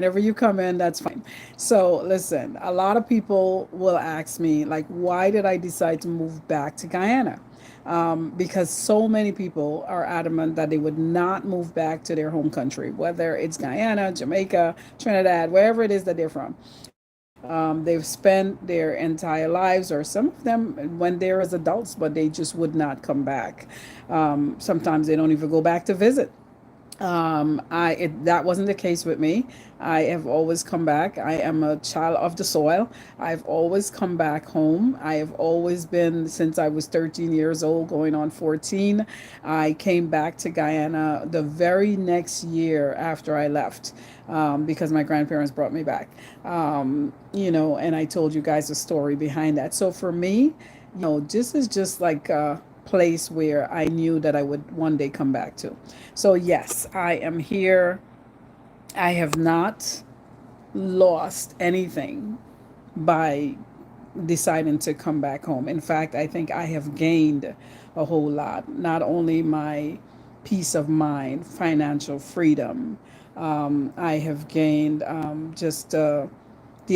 whenever you come in, that's fine. So listen, a lot of people will ask me, like, why did I decide to move back to Guyana? Because so many people are adamant that they would not move back to their home country, whether it's Guyana, Jamaica, Trinidad, wherever it is that they're from. They've spent their entire lives, or some of them when they're as adults, but they just would not come back. Sometimes they don't even go back to visit. That wasn't the case with me. I have always come back. I am a child of the soil. I've always come back home. I have always been, since I was 13 years old, going on 14. I came back to Guyana the very next year after I left, because my grandparents brought me back. And I told you guys a story behind that. So for me, this is just like a place where I knew that I would one day come back to. So, yes, I am here. I have not lost anything by deciding to come back home. In fact, I think I have gained a whole lot. Not only my peace of mind, financial freedom, I have gained just the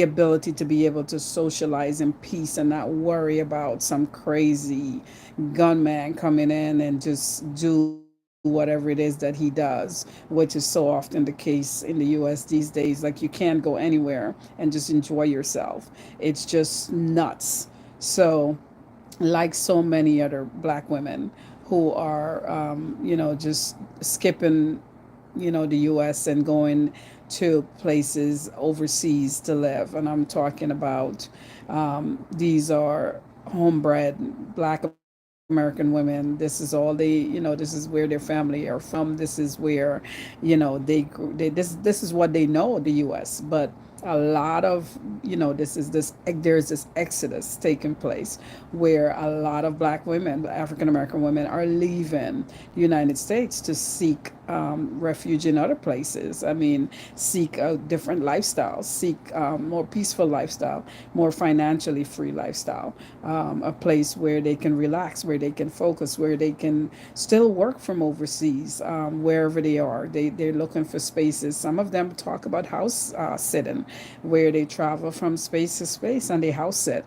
ability to be able to socialize in peace and not worry about some crazy gunman coming in and just do whatever it is that he does, which is so often the case in the US these days. Like, you can't go anywhere and just enjoy yourself. It's just nuts. So, like so many other black women who are, just skipping, the US and going to places overseas to live. And I'm talking about these are homebred black American women. This is all this is where their family are from. This is where, this is what they know, the US. But a lot of, there's this exodus taking place where a lot of black women, African American women, are leaving the United States to seek refuge in other places. I mean, seek a different lifestyle, seek more peaceful lifestyle, more financially free lifestyle, a place where they can relax, where they can focus, where they can still work from overseas, wherever they are. They're looking for spaces. Some of them talk about house sitting, where they travel from space to space and they house sit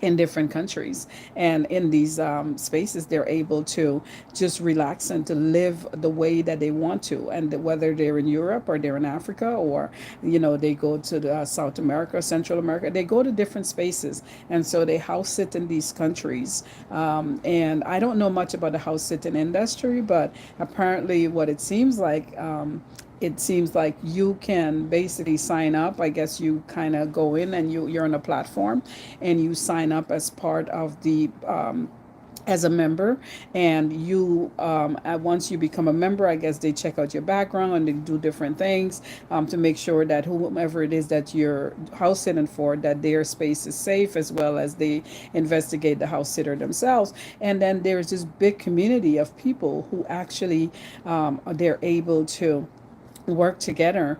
in different countries. And in these spaces, they're able to just relax and to live the way that they want to. And whether they're in Europe or they're in Africa, or they go to South America, Central America, they go to different spaces, and so they house sit in these countries. And I don't know much about the house sitting industry, but apparently what it seems like you can basically sign up. I guess you kind of go in and you're on a platform and you sign up as part of the as a member. And once you become a member, I guess they check out your background and they do different things to make sure that whomever it is that you're house sitting for, that their space is safe, as well as they investigate the house sitter themselves. And then there's this big community of people who actually they're able to work together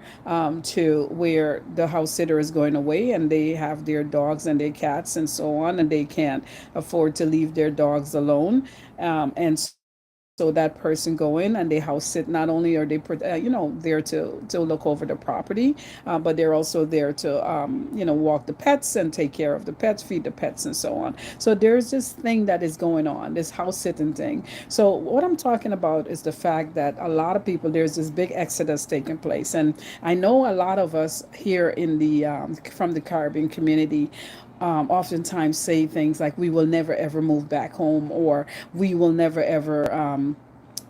to where the house sitter is going away and they have their dogs and their cats and so on, and they can't afford to leave their dogs alone. And so that person go in and they house sit. Not only are they there to look over the property, but they're also there to walk the pets and take care of the pets, feed the pets, and so on. So there's this thing that is going on, this house sitting thing. So what I'm talking about is the fact that a lot of people, there's this big exodus taking place. And I know a lot of us here in the from the Caribbean community oftentimes say things like, we will never ever move back home, or we will never ever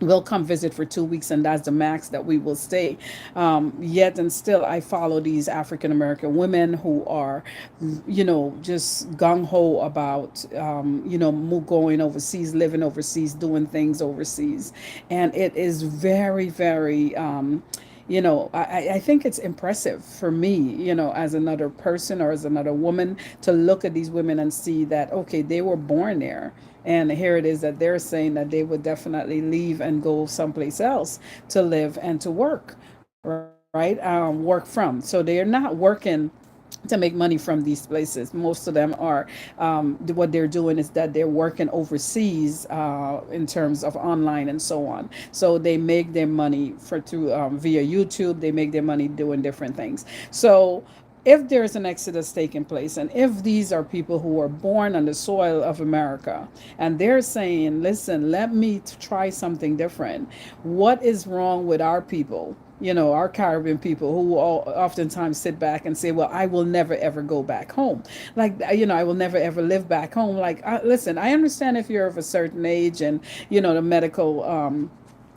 we'll come visit for 2 weeks and that's the max that we will stay. Yet and still, I follow these African American women who are, just gung ho about, going overseas, living overseas, doing things overseas. And it is very, very, I think it's impressive for me, as another person or as another woman, to look at these women and see that, okay, they were born there. And here it is that they're saying that they would definitely leave and go someplace else to live and to work, right? Work from. So they're not working to make money from these places. Most of them are, what they're doing is that they're working overseas, in terms of online and so on. So they make their money for through, via YouTube. They make their money doing different things. So if there's an exodus taking place, and if these are people who are born on the soil of America, and they're saying, listen, let me try something different, what is wrong with our people? Our Caribbean people who all oftentimes sit back and say, well, I will never ever go back home. Like, I will never ever live back home. Like, listen, I understand if you're of a certain age and, the medical,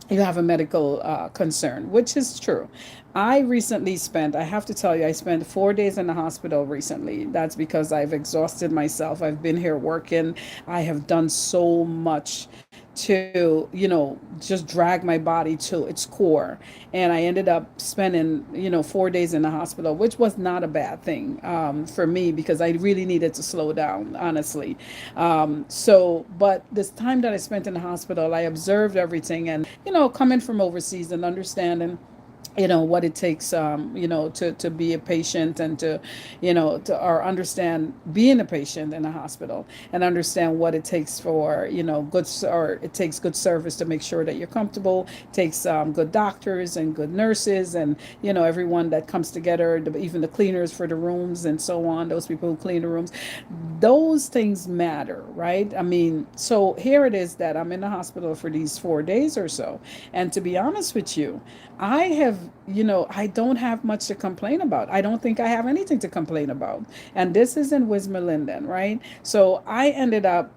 you have a medical, concern, which is true. I have to tell you, I spent 4 days in the hospital recently. That's because I've exhausted myself. I've been here working. I have done so much to, just drag my body to its core. And I ended up spending, 4 days in the hospital, which was not a bad thing, for me, because I really needed to slow down, honestly. But this time that I spent in the hospital, I observed everything, and, coming from overseas and understanding, what it takes, to be a patient, and to or understand being a patient in a hospital, and understand what it takes for, or it takes good service to make sure that you're comfortable. It takes, good doctors and good nurses, and, everyone that comes together, even the cleaners for the rooms and so on, those people who clean the rooms. Those things matter, right? I mean, so here it is that I'm in the hospital for these 4 days or so. And to be honest with you, I have, I don't have much to complain about. I don't think I have anything to complain about. And this is in Wismer-Linden, right? So I ended up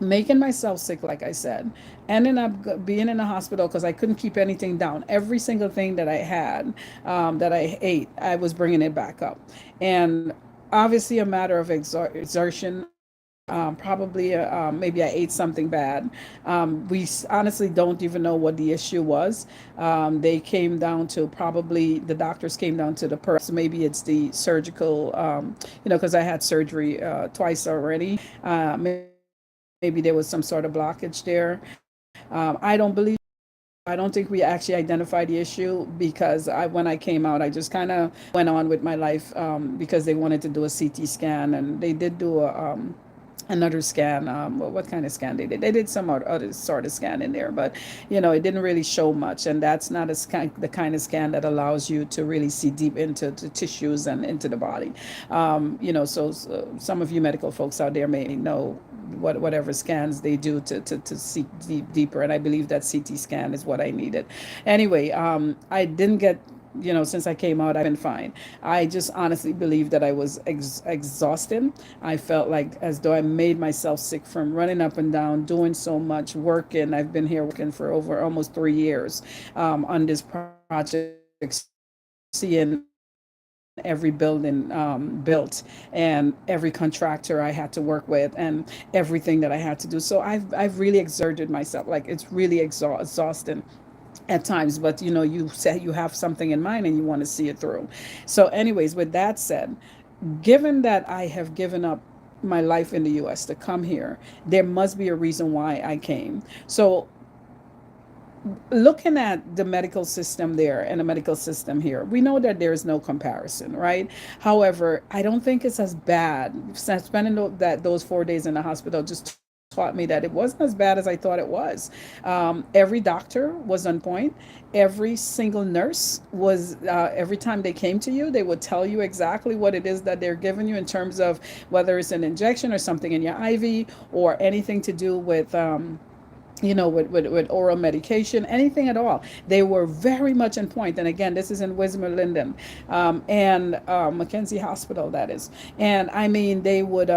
making myself sick, like I said, ending up being in the hospital because I couldn't keep anything down. Every single thing that I had, that I ate, I was bringing it back up. And obviously, a matter of exertion. Probably, maybe I ate something bad. We honestly don't even know what the issue was. They came down to, probably the doctors came down to the maybe it's the surgical, because I had surgery, twice already. Maybe there was some sort of blockage there. I don't believe. I don't think we actually identified the issue because when I came out, I just kind of went on with my life, because they wanted to do a CT scan, and they did do another scan. What kind of scan they did? They did some other sort of scan in there, but it didn't really show much, and that's not the kind of scan that allows you to really see deep into the tissues and into the body. So some of you medical folks out there may know whatever scans they do to seek deeper, and I believe that CT scan is what I needed. Anyway, I didn't get, since I came out, I've been fine. I just honestly believe that I was exhausted. I felt like as though I made myself sick from running up and down, doing so much, working. I've been here working for over almost 3 years, on this project, seeing every building, built, and every contractor I had to work with, and everything that I had to do. So I've really exerted myself. Like, it's really exhausting at times, but you say you have something in mind and you want to see it through. So anyways, with that said, given that I have given up my life in the US to come here, there must be a reason why I came. So looking at the medical system there and the medical system here, we know that there is no comparison, right? However, I don't think it's as bad. Spending those 4 days in the hospital just taught me that it wasn't as bad as I thought it was. Every doctor was on point. Every single nurse was, every time they came to you, they would tell you exactly what it is that they're giving you in terms of whether it's an injection or something in your IV, or anything to do with, with oral medication, anything at all. They were very much in point. And again, this is in Wismer-Linden, and Mackenzie Hospital, that is. And I mean, they would.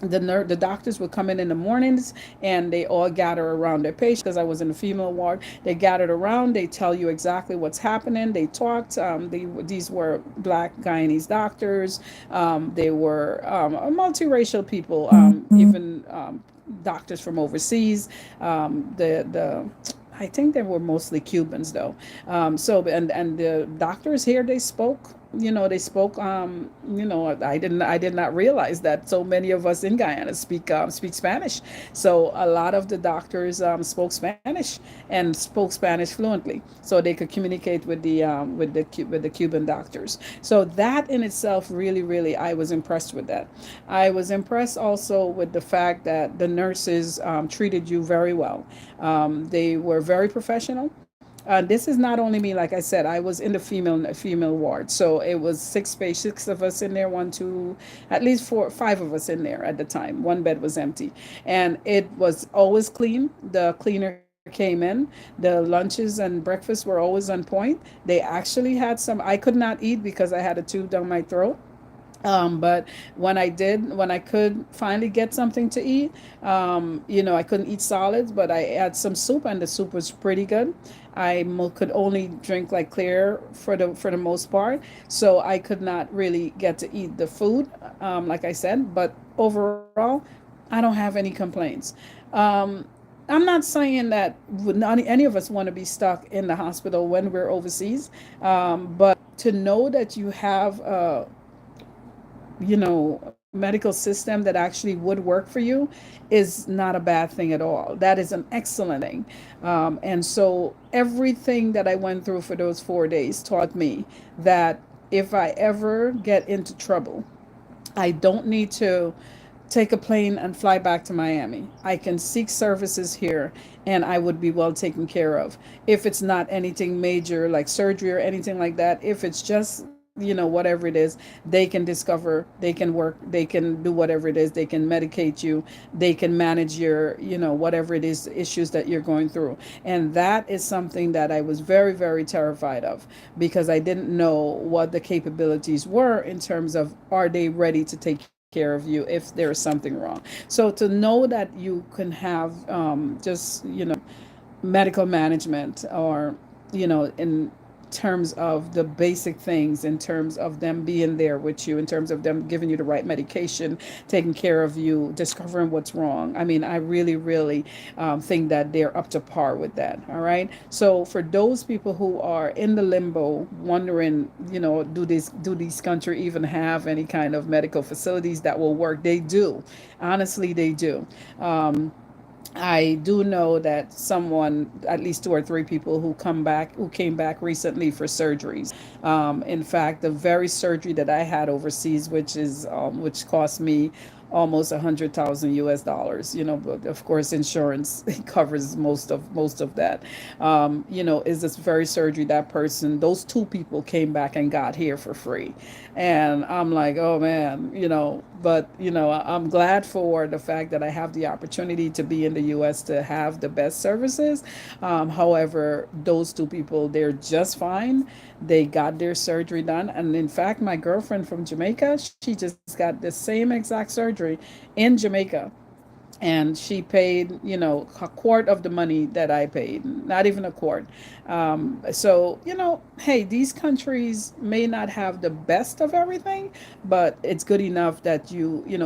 The doctors would come in the mornings, and they all gather around their patient, because I was in the female ward. They gathered around, they tell you exactly what's happening. They talked. These were black Guyanese doctors. They were, multiracial people, even, doctors from overseas. The I think they were mostly Cubans, though. And the doctors here, they spoke they spoke. I did not realize that so many of us in Guyana speak Spanish. So a lot of the doctors spoke Spanish and spoke Spanish fluently, so they could communicate with the Cuban doctors. So that in itself, really, really, I was impressed with that. I was impressed also with the fact that the nurses treated you very well. They were very professional. This is not only me, like I said, I was in the female ward, so it was six of us in there, one, two, at least four, five of us in there at the time. One bed was empty, and it was always clean. The cleaner came in. The lunches and breakfasts were always on point. They actually had some. I could not eat because I had a tube down my throat. But when I could finally get something to eat, I couldn't eat solids, but I had some soup, and the soup was pretty good. Could only drink like clear for the most part, so I could not really get to eat the food, like I said. But overall, I don't have any complaints. Um, I'm not saying that any of us want to be stuck in the hospital when we're overseas, but to know that you have medical system that actually would work for you is not a bad thing at all. That is an excellent thing. And so everything that I went through for those 4 days taught me that if I ever get into trouble, I don't need to take a plane and fly back to Miami. I can seek services here and I would be well taken care of. If it's not anything major like surgery or anything like that, if it's just, whatever it is, they can discover, they can work, they can do whatever it is, they can medicate you, they can manage your, whatever it is, issues that you're going through. And that is something that I was very, very terrified of because I didn't know what the capabilities were in terms of are they ready to take care of you if there is something wrong. So to know that you can have just medical management, or in terms of the basic things, in terms of them being there with you, in terms of them giving you the right medication, taking care of you, discovering what's wrong. I mean, I really, really think that they're up to par with that. All right. So for those people who are in the limbo, wondering, do these country even have any kind of medical facilities that will work? They do. Honestly, they do. I do know that someone, at least two or three people who came back recently for surgeries. In fact, the very surgery that I had overseas, which cost me almost 100,000 US dollars. But of course, insurance covers most of that. Is this very surgery that person, those two people came back and got here for free, and I'm like, oh man, But I'm glad for the fact that I have the opportunity to be in the U.S. to have the best services. However, those two people, they're just fine. They got their surgery done, and in fact, my girlfriend from Jamaica, she just got the same exact surgery in Jamaica, and she paid a quart of the money that I paid, not even a quart. So hey, these countries may not have the best of everything, but it's good enough that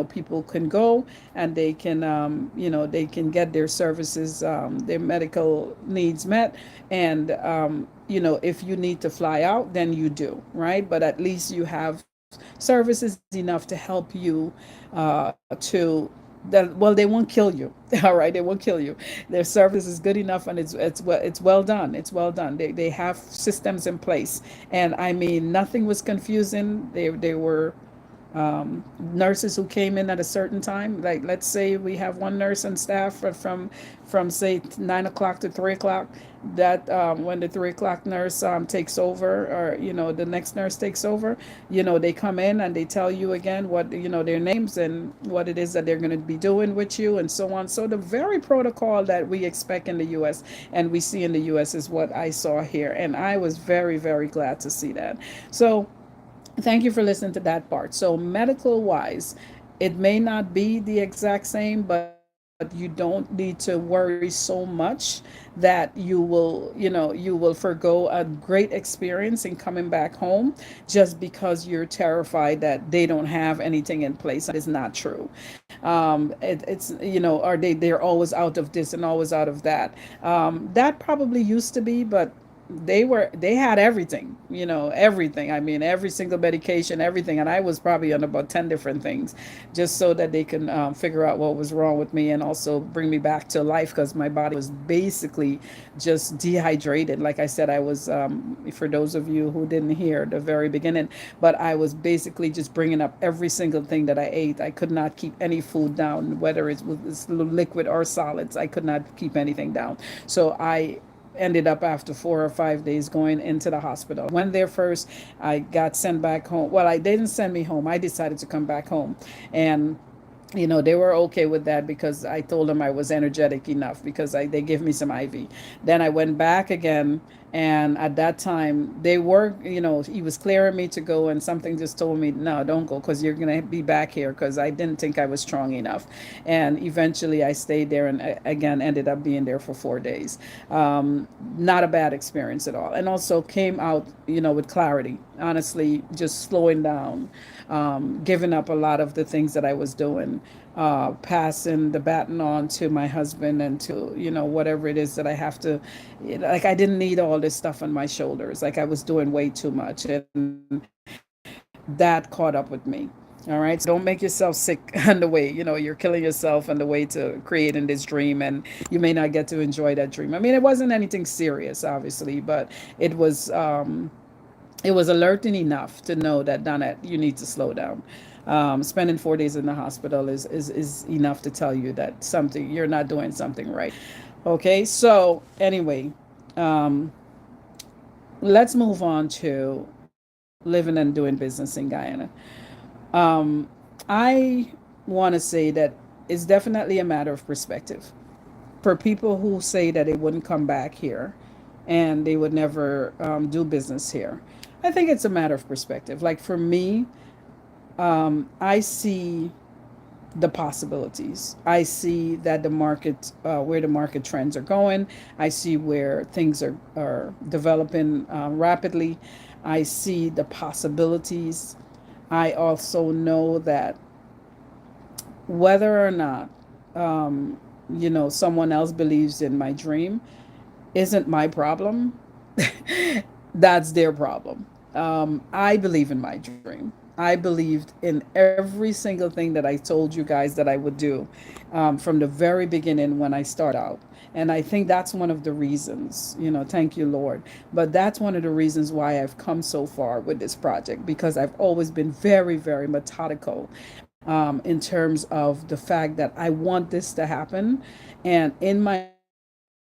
people can go and they can get their services, their medical needs met. And if you need to fly out, then you do, right? But at least you have services enough to help you to that. Well, they won't kill you. All right, they won't kill you. Their service is good enough, and it's well done. It's well done. They have systems in place, and I mean, nothing was confusing. They were nurses who came in at a certain time. Like, let's say we have one nurse on staff from say 9 o'clock to 3 o'clock. That when the 3 o'clock nurse takes over, or the next nurse takes over, they come in and they tell you again what their names and what it is that they're going to be doing with you, and so on. So the very protocol that we expect in the U.S. and we see in the U.S. is what I saw here, and I was very, very glad to see that. So thank you for listening to that part. So medical wise, it may not be the exact same, but you don't need to worry so much that you will forgo a great experience in coming back home just because you're terrified that they don't have anything in place. That is not true. It's are they're always out of this and always out of that. That probably used to be, but they had everything, everything. I mean, every single medication, everything, and I was probably on about 10 different things, just so that they can figure out what was wrong with me and also bring me back to life, because my body was basically just dehydrated. Like I said, I was, for those of you who didn't hear the very beginning, but I was basically just bringing up every single thing that I ate. I could not keep any food down, whether it was liquid or solids. I could not keep anything down. So I ended up, after 4 or 5 days, going into the hospital. Went there first. I got sent back home. Well, I didn't send me home. I decided to come back home. And they were okay with that, because I told them I was energetic enough, because they gave me some IV. Then I went back again, and at that time they were, he was clearing me to go, and something just told me, no, don't go, because you're going to be back here, because I didn't think I was strong enough. And eventually I stayed there, and again ended up being there for 4 days. Not a bad experience at all, and also came out, with clarity, honestly, just slowing down, giving up a lot of the things that I was doing, passing the baton on to my husband, and to, whatever it is that I have to, like, I didn't need all this stuff on my shoulders. Like, I was doing way too much, and that caught up with me. All right. So don't make yourself sick on the way. You're killing yourself on the way to creating this dream, and you may not get to enjoy that dream. I mean, it wasn't anything serious, obviously, but it was, it was alerting enough to know that, Donna, you need to slow down. Spending 4 days in the hospital is enough to tell you that something, you're not doing something right. Okay, so anyway, um, let's move on to living and doing business in Guyana. Um, I want to say that it's definitely a matter of perspective. For people who say that they wouldn't come back here and they would never do business here, I think it's a matter of perspective. Like, for me, I see the possibilities. I see that the market, where the market trends are going. I see where things are developing rapidly. I see the possibilities. I also know that whether or not, someone else believes in my dream isn't my problem. That's their problem. I believe in my dream. I believed in every single thing that I told you guys that I would do, from the very beginning when I start out. And I think that's one of the reasons, thank you, Lord. But that's one of the reasons why I've come so far with this project, because I've always been very, very methodical, in terms of the fact that I want this to happen. And in my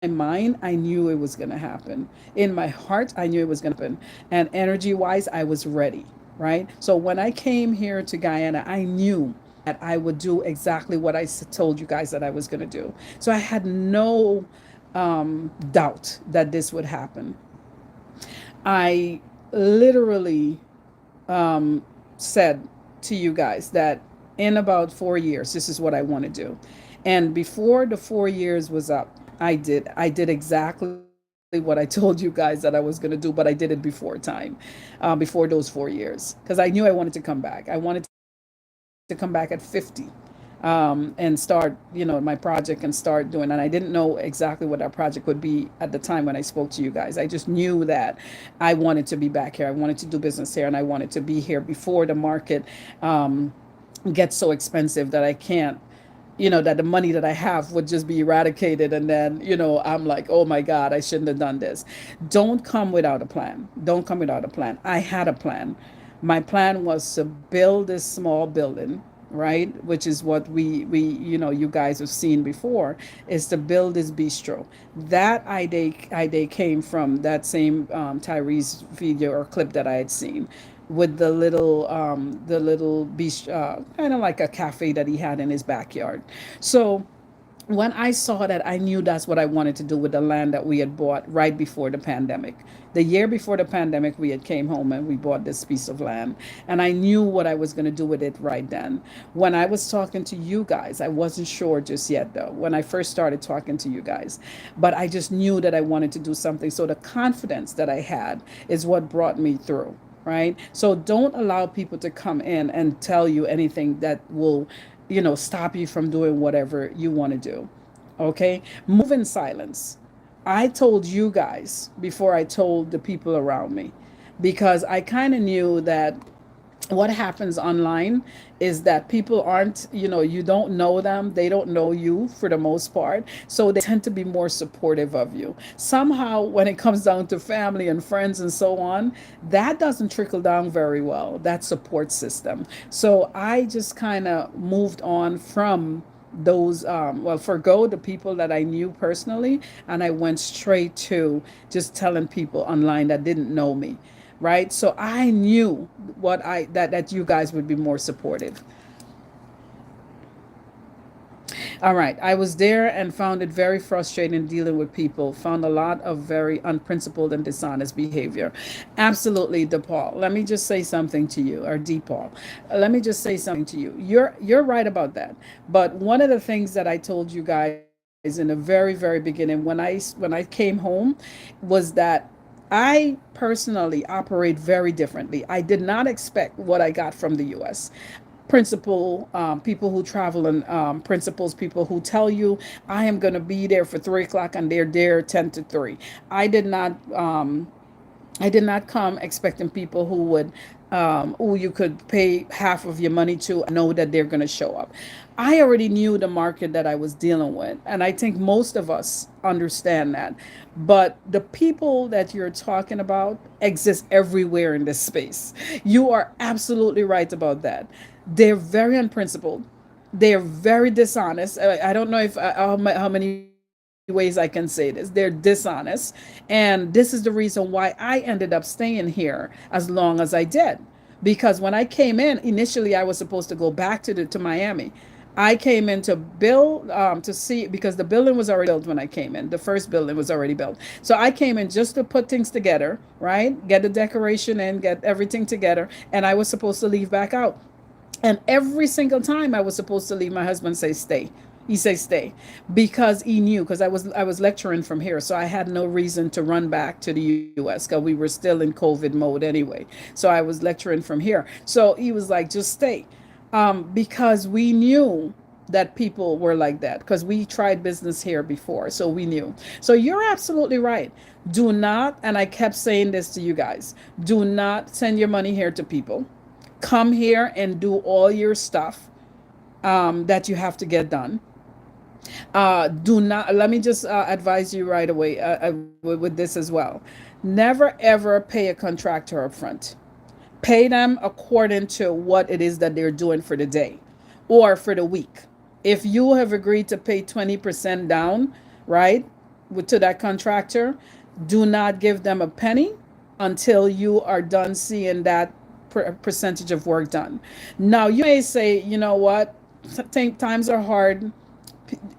mind, I knew it was going to happen. In my heart, I knew it was going to happen. And energy wise, I was ready, right? So when I came here to Guyana, I knew that I would do exactly what I told you guys that I was going to do. So I had no doubt that this would happen. I literally said to you guys that in about 4 years, this is what I want to do. And before the 4 years was up, I did exactly what I told you guys that I was going to do, but I did it before time, before those 4 years, because I knew I wanted to come back. I wanted to come back at 50, and start, my project, and start doing. And I didn't know exactly what that project would be at the time when I spoke to you guys. I just knew that I wanted to be back here. I wanted to do business here, and I wanted to be here before the market um, gets so expensive that I can't, that the money that I have would just be eradicated. And then, I'm like, oh my God, I shouldn't have done this. Don't come without a plan. Don't come without a plan. I had a plan. My plan was to build this small building, right? Which is what you guys have seen before, is to build this bistro. That idea came from that same Tyrese video or clip that I had seen, with the little beach, kind of like a cafe that he had in his backyard. So when I saw that, I knew that's what I wanted to do with the land that we had bought right before the pandemic. The year before the pandemic, we had came home and we bought this piece of land, and I knew what I was going to do with it right then. When I was talking to you guys, I wasn't sure just yet, though. When I first started talking to you guys, but I just knew that I wanted to do something. So the confidence that I had is what brought me through. Right? So don't allow people to come in and tell you anything that will, stop you from doing whatever you want to do. Okay? Move in silence. I told you guys before I told the people around me, because I kind of knew that what happens online is that people aren't, you don't know them, they don't know you for the most part, so they tend to be more supportive of you. Somehow when it comes down to family and friends and so on, that doesn't trickle down very well, that support system. So I just kind of moved on from those, forgo the people that I knew personally, and I went straight to just telling people online that didn't know me, right? So I knew that you guys would be more supportive. All right. I was there and found it very frustrating dealing with people. Found a lot of very unprincipled and dishonest behavior. Absolutely, DePaul. Let me just say something to you, or DePaul. Let me just say something to you. You're right about that. But one of the things that I told you guys in the very, very beginning when I came home was that I personally operate very differently. I did not expect what I got from the U.S. Principal, people who travel, and principals, people who tell you, I am going to be there for 3 o'clock and they're there 10 to 3. I did not I did not come expecting people who you could pay half of your money to and know that they're going to show up. I already knew the market that I was dealing with, and I think most of us understand that. But the people that you're talking about exist everywhere in this space. You are absolutely right about that. They're very unprincipled. They're very dishonest. I don't know if how many ways I can say this. They're dishonest, and this is the reason why I ended up staying here as long as I did. Because when I came in initially, I was supposed to go back to Miami. I came in to build, to see, because the building was already built when I came in. The first building was already built. So I came in just to put things together, right? Get the decoration in, get everything together, and I was supposed to leave back out. And every single time I was supposed to leave, my husband say stay. He say stay, because he knew, because I was lecturing from here, so I had no reason to run back to the U.S. because we were still in COVID mode anyway. So I was lecturing from here. So he was like, just stay, because we knew that people were like that, because we tried business here before, so we knew. So you're absolutely right. Do not, and I kept saying this to you guys, do not send your money here to people. Come here and do all your stuff, that you have to get done. Do not, let me just advise you right away, with this as well. Never ever pay a contractor up front. Pay them according to what it is that they're doing for the day or for the week. If you have agreed to pay 20% down, right, to that contractor, do not give them a penny until you are done seeing that percentage of work done. Now, you may say, you know what, times are hard,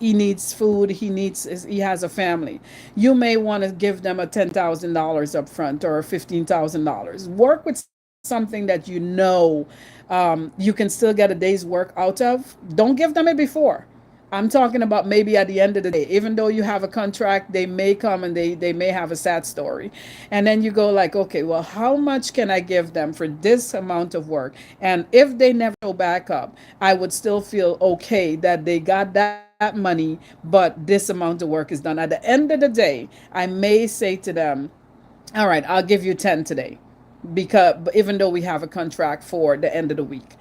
he needs food, he has a family. You may want to give them a $10,000 up front or $15,000. Work with something that you can still get a day's work out of. Don't give them it before. I'm talking about maybe at the end of the day, even though you have a contract, they may come and they may have a sad story. And then you go like, okay, well, how much can I give them for this amount of work? And if they never show back up, I would still feel okay that they got that money, but this amount of work is done. At the end of the day, I may say to them, all right, I'll give you 10 today, because even though we have a contract for the end of the week.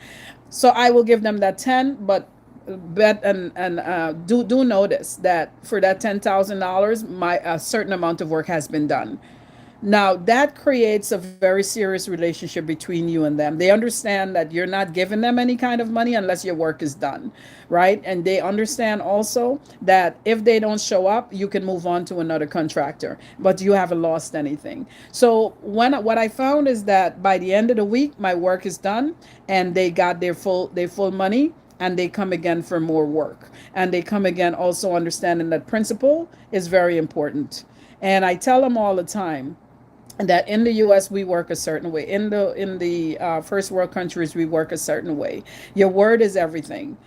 So I will give them that 10, but bet and do notice that for that $10,000, my a certain amount of work has been done. Now that creates a very serious relationship between you and them. They understand that you're not giving them any kind of money unless your work is done, right? And they understand also that if they don't show up, you can move on to another contractor, but you haven't lost anything. So what I found is that by the end of the week, my work is done, and they got their full money, and they come again for more work. And they come again also understanding that principle is very important. And I tell them all the time that in the US we work a certain way. In the first world countries we work a certain way. Your word is everything.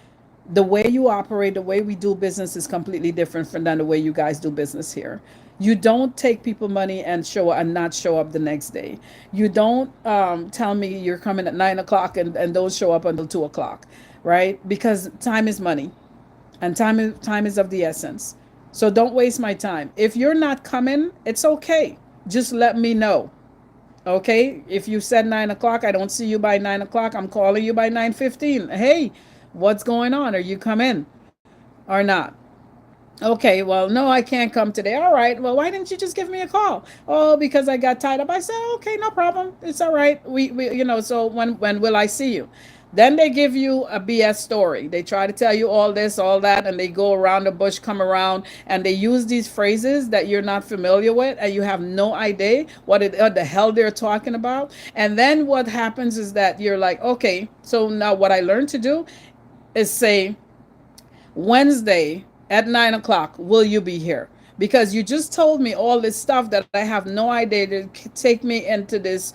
The way you operate, the way we do business is completely different from than the way you guys do business here. You don't take people money and not show up the next day. You don't tell me you're coming at 9 o'clock and don't show up until 2 o'clock, right? Because time is money, and time is of the essence. So don't waste my time. If you're not coming, it's okay. Just let me know. Okay? If you said 9 o'clock, I don't see you by 9 o'clock. I'm calling you by 9:15. Hey, what's going on? Are you coming or not? Okay, well, no, I can't come today. All right. Well, why didn't you just give me a call? Oh, because I got tied up. I said, okay, no problem. It's all right. So when will I see you? Then they give you a BS story. They try to tell you all this, all that, and they go around the bush, come around, and they use these phrases that you're not familiar with, and you have no idea what the hell they're talking about. And then what happens is that you're like, okay, so now what I learned to do is say, Wednesday at 9 o'clock, will you be here? Because you just told me all this stuff that I have no idea to take me into this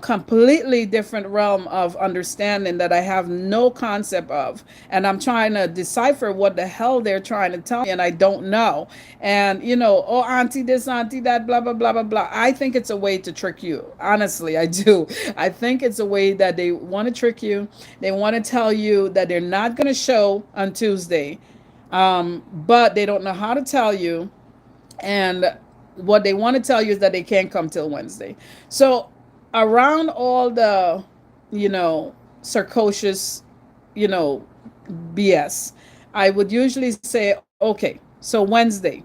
completely different realm of understanding that I have no concept of. And I'm trying to decipher what the hell they're trying to tell me, and I don't know. And, oh, auntie this, auntie that, blah, blah, blah, blah, blah. I think it's a way to trick you. Honestly, I do. I think it's a way that they want to trick you. They want to tell you that they're not going to show on Tuesday, but they don't know how to tell you. And what they want to tell you is that they can't come till Wednesday. So around all the, circocious, you know, BS, I would usually say, okay, so Wednesday,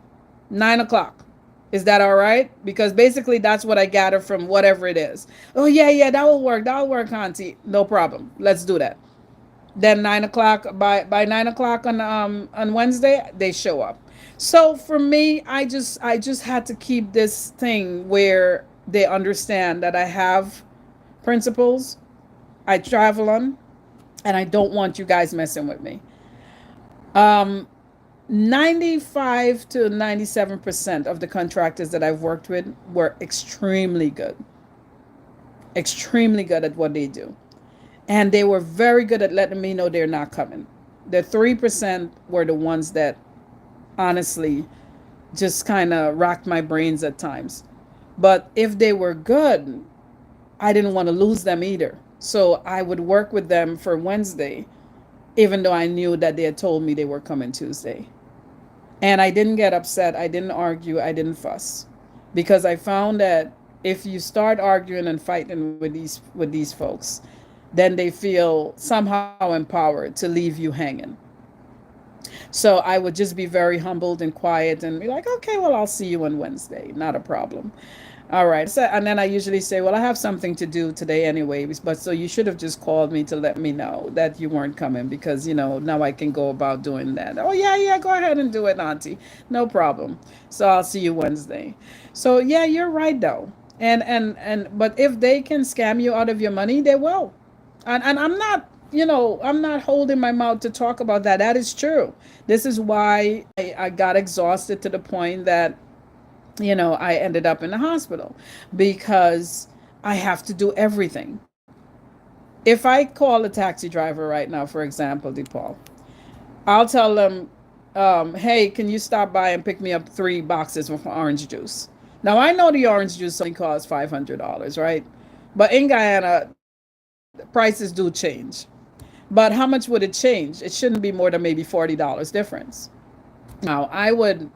9 o'clock. Is that all right? Because basically that's what I gather from whatever it is. Oh yeah, yeah, that will work. That will work, Auntie. No problem. Let's do that. Then 9 o'clock, by 9 o'clock on Wednesday they show up. So for me, I just had to keep this thing where they understand that I have principles. I travel on, and I don't want you guys messing with me. Um, 95 to 97% of the contractors that I've worked with were extremely good at what they do. And they were very good at letting me know they're not coming. The 3% were the ones that honestly just kind of rocked my brains at times. But if they were good, I didn't want to lose them either. So I would work with them for Wednesday, even though I knew that they had told me they were coming Tuesday. And I didn't get upset. I didn't argue. I didn't fuss. Because I found that if you start arguing and fighting with these folks, then they feel somehow empowered to leave you hanging. So I would just be very humbled and quiet and be like, okay, well, I'll see you on Wednesday. Not a problem. All right. So, and then I usually say, well, I have something to do today anyways, but so you should have just called me to let me know that you weren't coming because, now I can go about doing that. Oh, yeah, yeah, go ahead and do it, Auntie. No problem. So I'll see you Wednesday. So, yeah, you're right, though. But if they can scam you out of your money, they will. And I'm not holding my mouth to talk about that. That is true. This is why I got exhausted to the point that I ended up in the hospital because I have to do everything. If I call a taxi driver right now, for example, DePaul, I'll tell them, hey, can you stop by and pick me up 3 boxes of orange juice? Now, I know the orange juice only costs $500, right? But in Guyana, prices do change. But how much would it change? It shouldn't be more than maybe $40 difference. Now, I would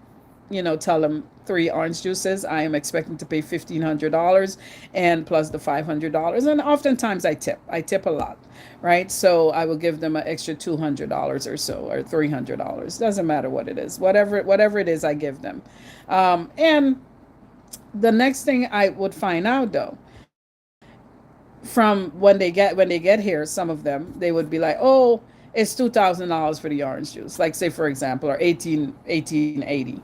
tell them 3 orange juices. I am expecting to pay $1,500 and plus the $500. And oftentimes I tip. I tip a lot, right? So I will give them an extra $200 or so, or $300. Doesn't matter what it is. Whatever it is, I give them. And the next thing I would find out though, from when they get here, some of them they would be like, oh, it's $2,000 for the orange juice, like say for example, or 1880.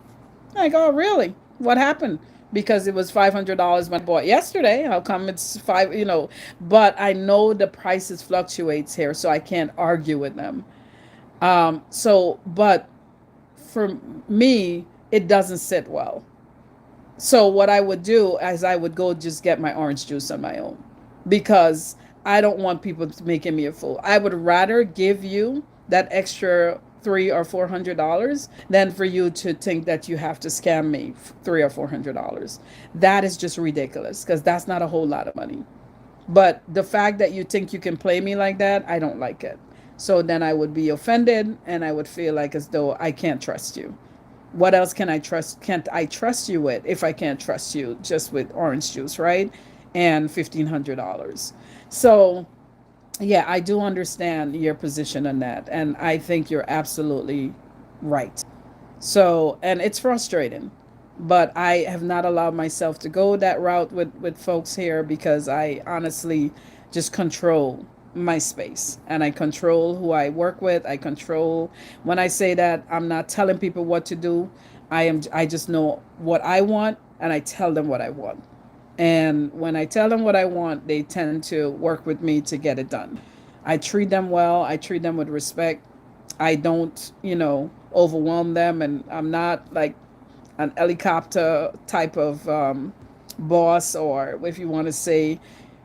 Like, oh, really? What happened? Because it was $500 when I bought yesterday. How come it's five? But I know the prices fluctuates here, so I can't argue with them. But for me, it doesn't sit well. So what I would do is I would go just get my orange juice on my own because I don't want people making me a fool. I would rather give you that extra $300 or $400 than for you to think that you have to scam me $300 or $400. That is just ridiculous because that's not a whole lot of money. But the fact that you think you can play me like that, I don't like it. So then I would be offended and I would feel like as though I can't trust you. What else can I trust? Can't I trust you with if I can't trust you just with orange juice, right? And $1,500. So yeah, I do understand your position on that, and I think you're absolutely right. So, and it's frustrating, but I have not allowed myself to go that route with folks here because I honestly just control my space and I control who I work with. I control, when I say that, I'm not telling people what to do. I just know what I want and I tell them what I want. And when I tell them what I want, they tend to work with me to get it done. I treat them well, I treat them with respect. I don't, overwhelm them. And I'm not like an helicopter type of boss, or if you want to say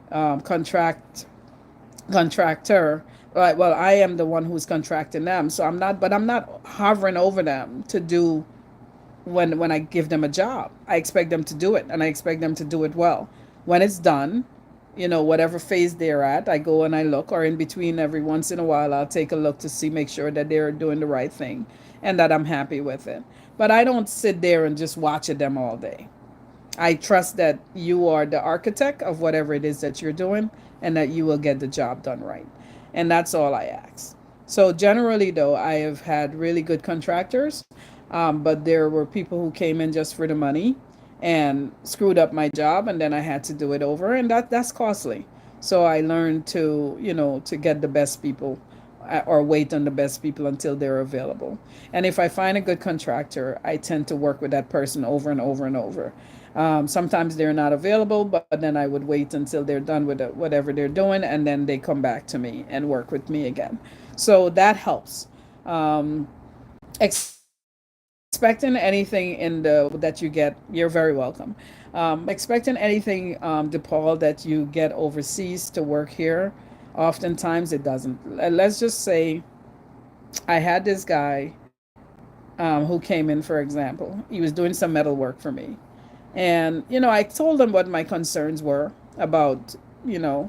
contractor. Right. Well, I am the one who's contracting them. So I'm not, but I'm not hovering over them to do when I give them a job. I expect them to do it and I expect them to do it well. When it's done, whatever phase they're at, I go and I look, or in between every once in a while, I'll take a look to see, make sure that they're doing the right thing and that I'm happy with it. But I don't sit there and just watch them all day. I trust that you are the architect of whatever it is that you're doing and that you will get the job done right. And that's all I ask. So, generally, though, I have had really good contractors, but there were people who came in just for the money and screwed up my job, and then I had to do it over, and that's costly. So, I learned to get the best people, or wait on the best people until they're available. And if I find a good contractor, I tend to work with that person over and over and over. Sometimes they're not available, but then I would wait until they're done with whatever they're doing, and then they come back to me and work with me again. So that helps. Um, expecting anything in the that you get, you're very welcome. Expecting anything, DePaul, that you get overseas to work here, oftentimes it doesn't. Let's just say I had this guy who came in, for example. He was doing some metal work for me. And, I told him what my concerns were about,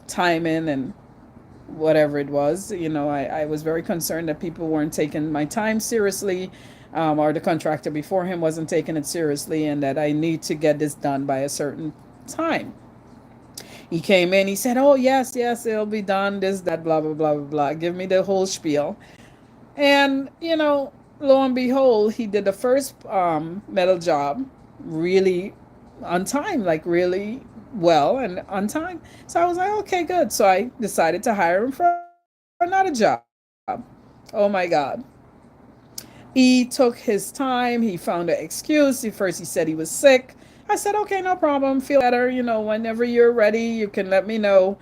timing and whatever it was. I was very concerned that people weren't taking my time seriously, or the contractor before him wasn't taking it seriously, and that I need to get this done by a certain time. He came in, he said, "Oh, yes, yes, it'll be done, this, that, blah, blah, blah, blah, blah." Give me the whole spiel. And, lo and behold, he did the first metal job really on time, like really well and on time. So I was like, okay, good. So I decided to hire him for another job. Oh my God. He took his time. He found an excuse. First, he said he was sick. I said, okay, no problem. Feel better. Whenever you're ready, you can let me know.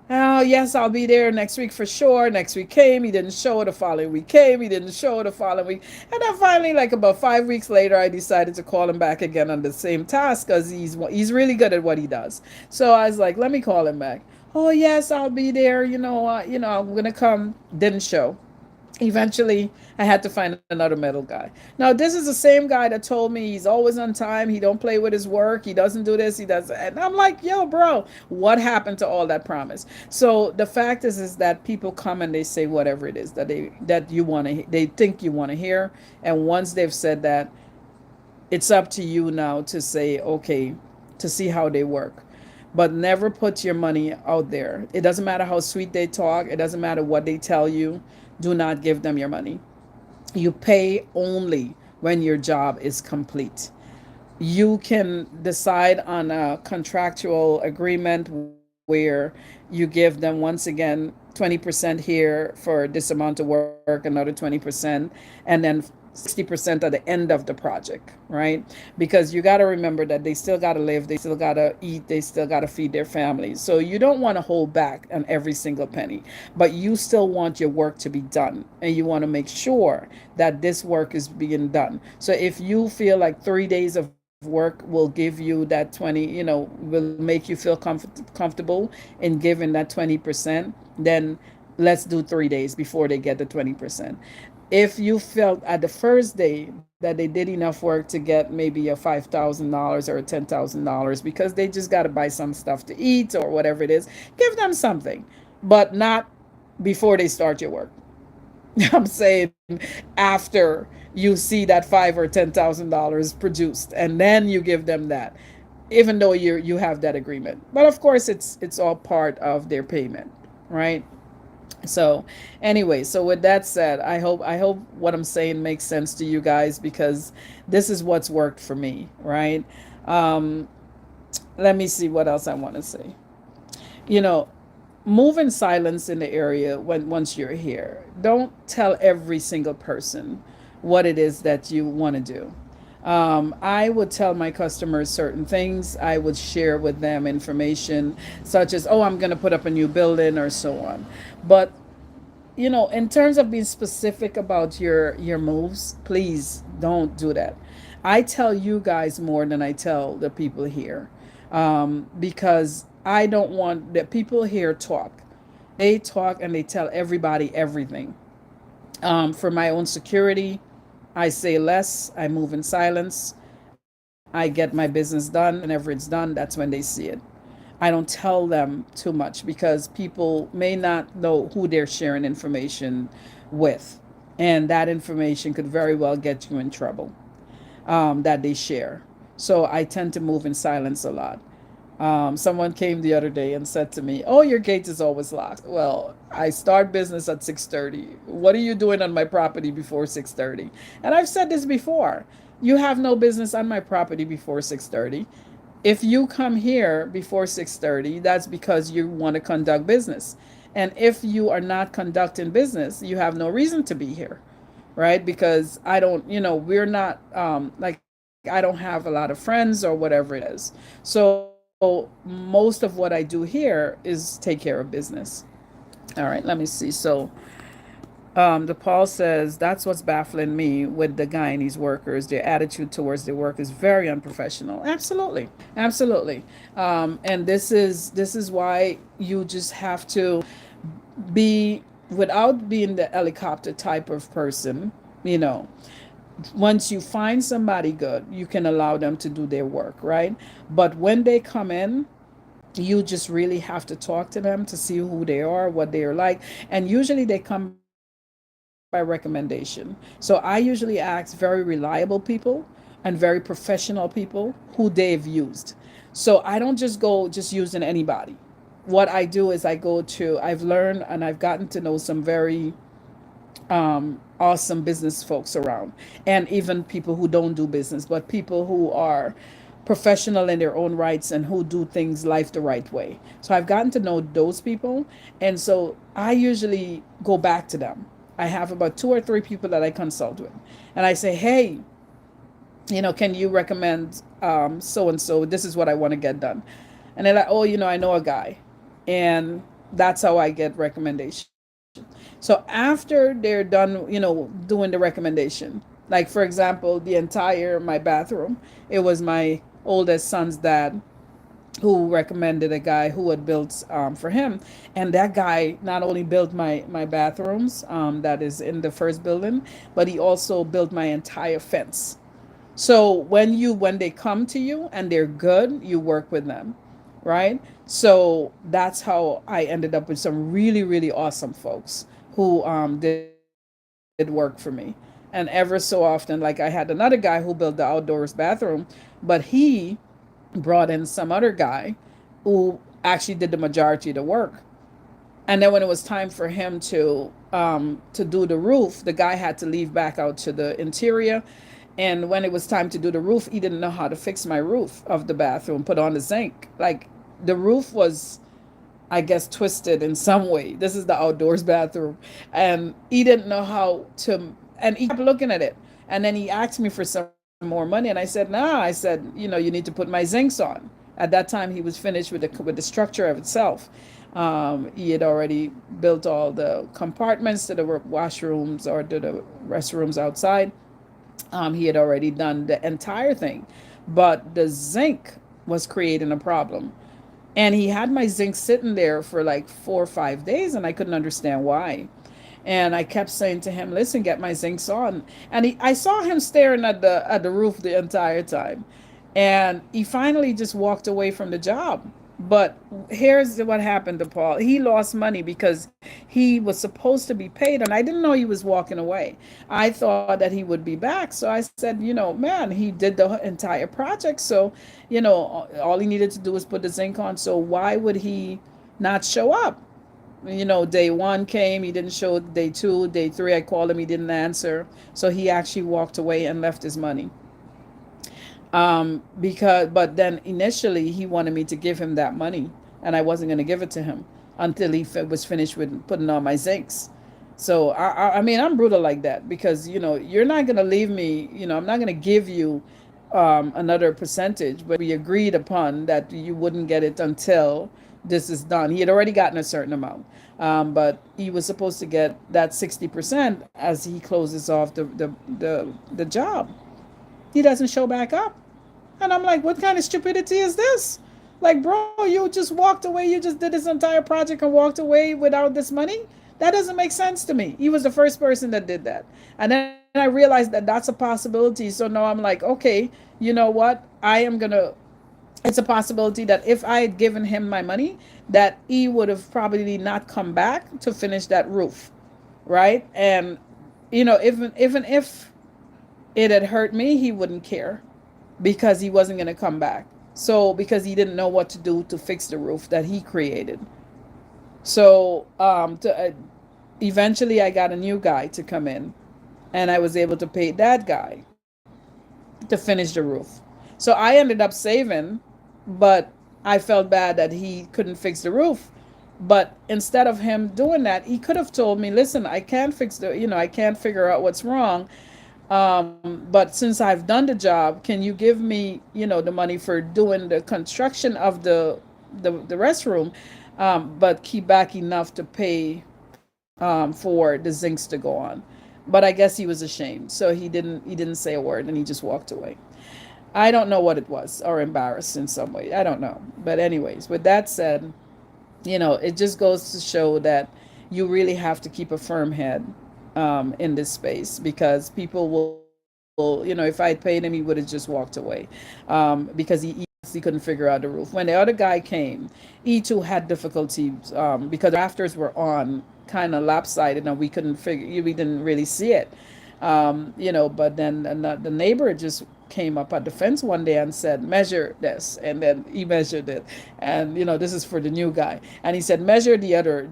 Oh, yes, I'll be there next week for sure. Next week came. He didn't show. The following week came. He didn't show. The following week. And then finally, like about 5 weeks later, I decided to call him back again on the same task because he's really good at what he does. So I was like, let me call him back. Oh, yes, I'll be there. I'm going to come. Didn't show. Eventually, I had to find another metal guy. Now, this is the same guy that told me he's always on time. He don't play with his work. He doesn't do this. He does. And I'm like, yo, bro, what happened to all that promise? So the fact is that people come and they say whatever it is that you want to. They think you want to hear. And once they've said that, it's up to you now to say, okay, to see how they work. But never put your money out there. It doesn't matter how sweet they talk. It doesn't matter what they tell you. Do not give them your money. You pay only when your job is complete. You can decide on a contractual agreement where you give them, once again, 20% here for this amount of work, another 20%, and then 60% at the end of the project, right? Because you got to remember that they still got to live, they still got to eat, they still got to feed their families. So you don't want to hold back on every single penny, but you still want your work to be done, and you want to make sure that this work is being done. So if you feel like 3 days of work will give you that 20, will make you feel comfortable in giving that 20%, then let's do 3 days before they get the 20%. If you felt at the first day that they did enough work to get maybe a $5,000 or a $10,000 because they just got to buy some stuff to eat or whatever it is, give them something, but not before they start your work. I'm saying after you see that $5 or $10,000 produced, and then you give them that, even though you have that agreement. But of course, it's all part of their payment, right? So anyway, so with that said, I hope what I'm saying makes sense to you guys, because this is what's worked for me, right? um Let me see what else I want to say. You know, move in silence in the area when once you're here. Don't tell every single person what it is that you want to do. I would tell my customers certain things. I would share with them information such as, oh, I'm going to put up a new building or so on. But in terms of being specific about your moves, please don't do that. I tell you guys more than I tell the people here, because I don't want the people here talk. They talk and they tell everybody everything. For my own security, I say less. I move in silence. I get my business done. Whenever it's done, that's when they see it. I don't tell them too much because people may not know who they're sharing information with. And that information could very well get you in trouble, that they share. So I tend to move in silence a lot. Someone came the other day and said to me, "Oh, your gate is always locked." Well, I start business at 6:30. What are you doing on my property before 6:30? And I've said this before. You have no business on my property before 6:30. If you come here before 6:30, that's because you want to conduct business. And if you are not conducting business, you have no reason to be here, right? Because I don't, we're not, like, I don't have a lot of friends or whatever it is. So most of what I do here is take care of business. All right, let me see. So the Paul says that's what's baffling me with the Guyanese workers. Their attitude towards their work is very unprofessional. Absolutely, absolutely. And this is why you just have to be, without being the helicopter type of person. You know, once you find somebody good, you can allow them to do their work, right? But when they come in, you just really have to talk to them to see who they are, what they are like. And usually they come by recommendation. So I usually ask very reliable people and very professional people who they've used. So I don't just go just using anybody. What I do is I go to, I've learned and I've gotten to know some very awesome business folks around, and even people who don't do business, but people who are professional in their own rights and who do things life the right way. So I've gotten to know those people, and so I usually go back to them. I have about two or three people that I consult with, and I say, hey, can you recommend so and so? This is what I want to get done. And they're like, oh, I know a guy. And that's how I get recommendation. So after they're done, doing the recommendation, like for example, the entire my bathroom, it was my oldest son's dad who recommended a guy who had built for him. And that guy not only built my bathrooms, that is in the first building, but he also built my entire fence. So when they come to you and they're good, you work with them, right? So that's how I ended up with some really really awesome folks who did work for me. And ever so often, like I had another guy who built the outdoors bathroom, but he brought in some other guy who actually did the majority of the work. And then when it was time for him to do the roof, the guy had to leave back out to the interior. And when it was time to do the roof, he didn't know how to fix my roof of the bathroom, put on the zinc. Like the roof was, I guess, twisted in some way. This is the outdoors bathroom. And he didn't know how to, and he kept looking at it. And then he asked me for some more money. And I said, nah, I said, you need to put my zincs on. At that time, he was finished with the structure of itself. He had already built all the compartments to the washrooms or to the restrooms outside. He had already done the entire thing, but the zinc was creating a problem. And he had my zinc sitting there for like 4 or 5 days, and I couldn't understand why. And I kept saying to him, "Listen, get my zincs on." And I saw him staring at the roof the entire time, and he finally just walked away from the job But here's what happened to Paul. He lost money because he was supposed to be paid, and I didn't know he was walking away. I thought that he would be back. So I said, man, he did the entire project. So, all he needed to do was put the zinc on. So why would he not show up? Day one came, he didn't show. Day two, day three, I called him, he didn't answer. So he actually walked away and left his money. Because but then initially he wanted me to give him that money, and I wasn't going to give it to him until he was finished with putting on my zincs. So I mean, I'm brutal like that, because you're not going to leave me. I'm not going to give you another percentage, but we agreed upon that you wouldn't get it until this is done. He had already gotten a certain amount, but he was supposed to get that 60% as he closes off the job. He doesn't show back up. And I'm like, what kind of stupidity is this? Like, bro, you just walked away. You just did this entire project and walked away without this money? That doesn't make sense to me. He was the first person that did that. And then I realized that that's a possibility. So now I'm like, okay, you know what? I am going to, it's a possibility that if I had given him my money, that he would have probably not come back to finish that roof. Right. And, even if it had hurt me, he wouldn't care, because he wasn't going to come back. So, because he didn't know what to do to fix the roof that he created. So, eventually I got a new guy to come in, and I was able to pay that guy to finish the roof. So I ended up saving, but I felt bad that he couldn't fix the roof. But instead of him doing that, he could have told me, listen, I can't fix I can't figure out what's wrong. But since I've done the job, can you give me, the money for doing the construction of the restroom, but keep back enough to pay for the zincs to go on. But I guess he was ashamed, so he didn't say a word, and he just walked away. I don't know what it was, or embarrassed in some way. I don't know. But anyways, with that said, it just goes to show that you really have to keep a firm head in this space, because people will, if I had paid him, he would have just walked away, because he honestly couldn't figure out the roof. When the other guy came, he too had difficulties, because the rafters were on kind of lopsided, and we didn't really see it. But then the neighbor just came up at the fence one day and said, measure this. And then he measured it. And, this is for the new guy. And he said, measure the other,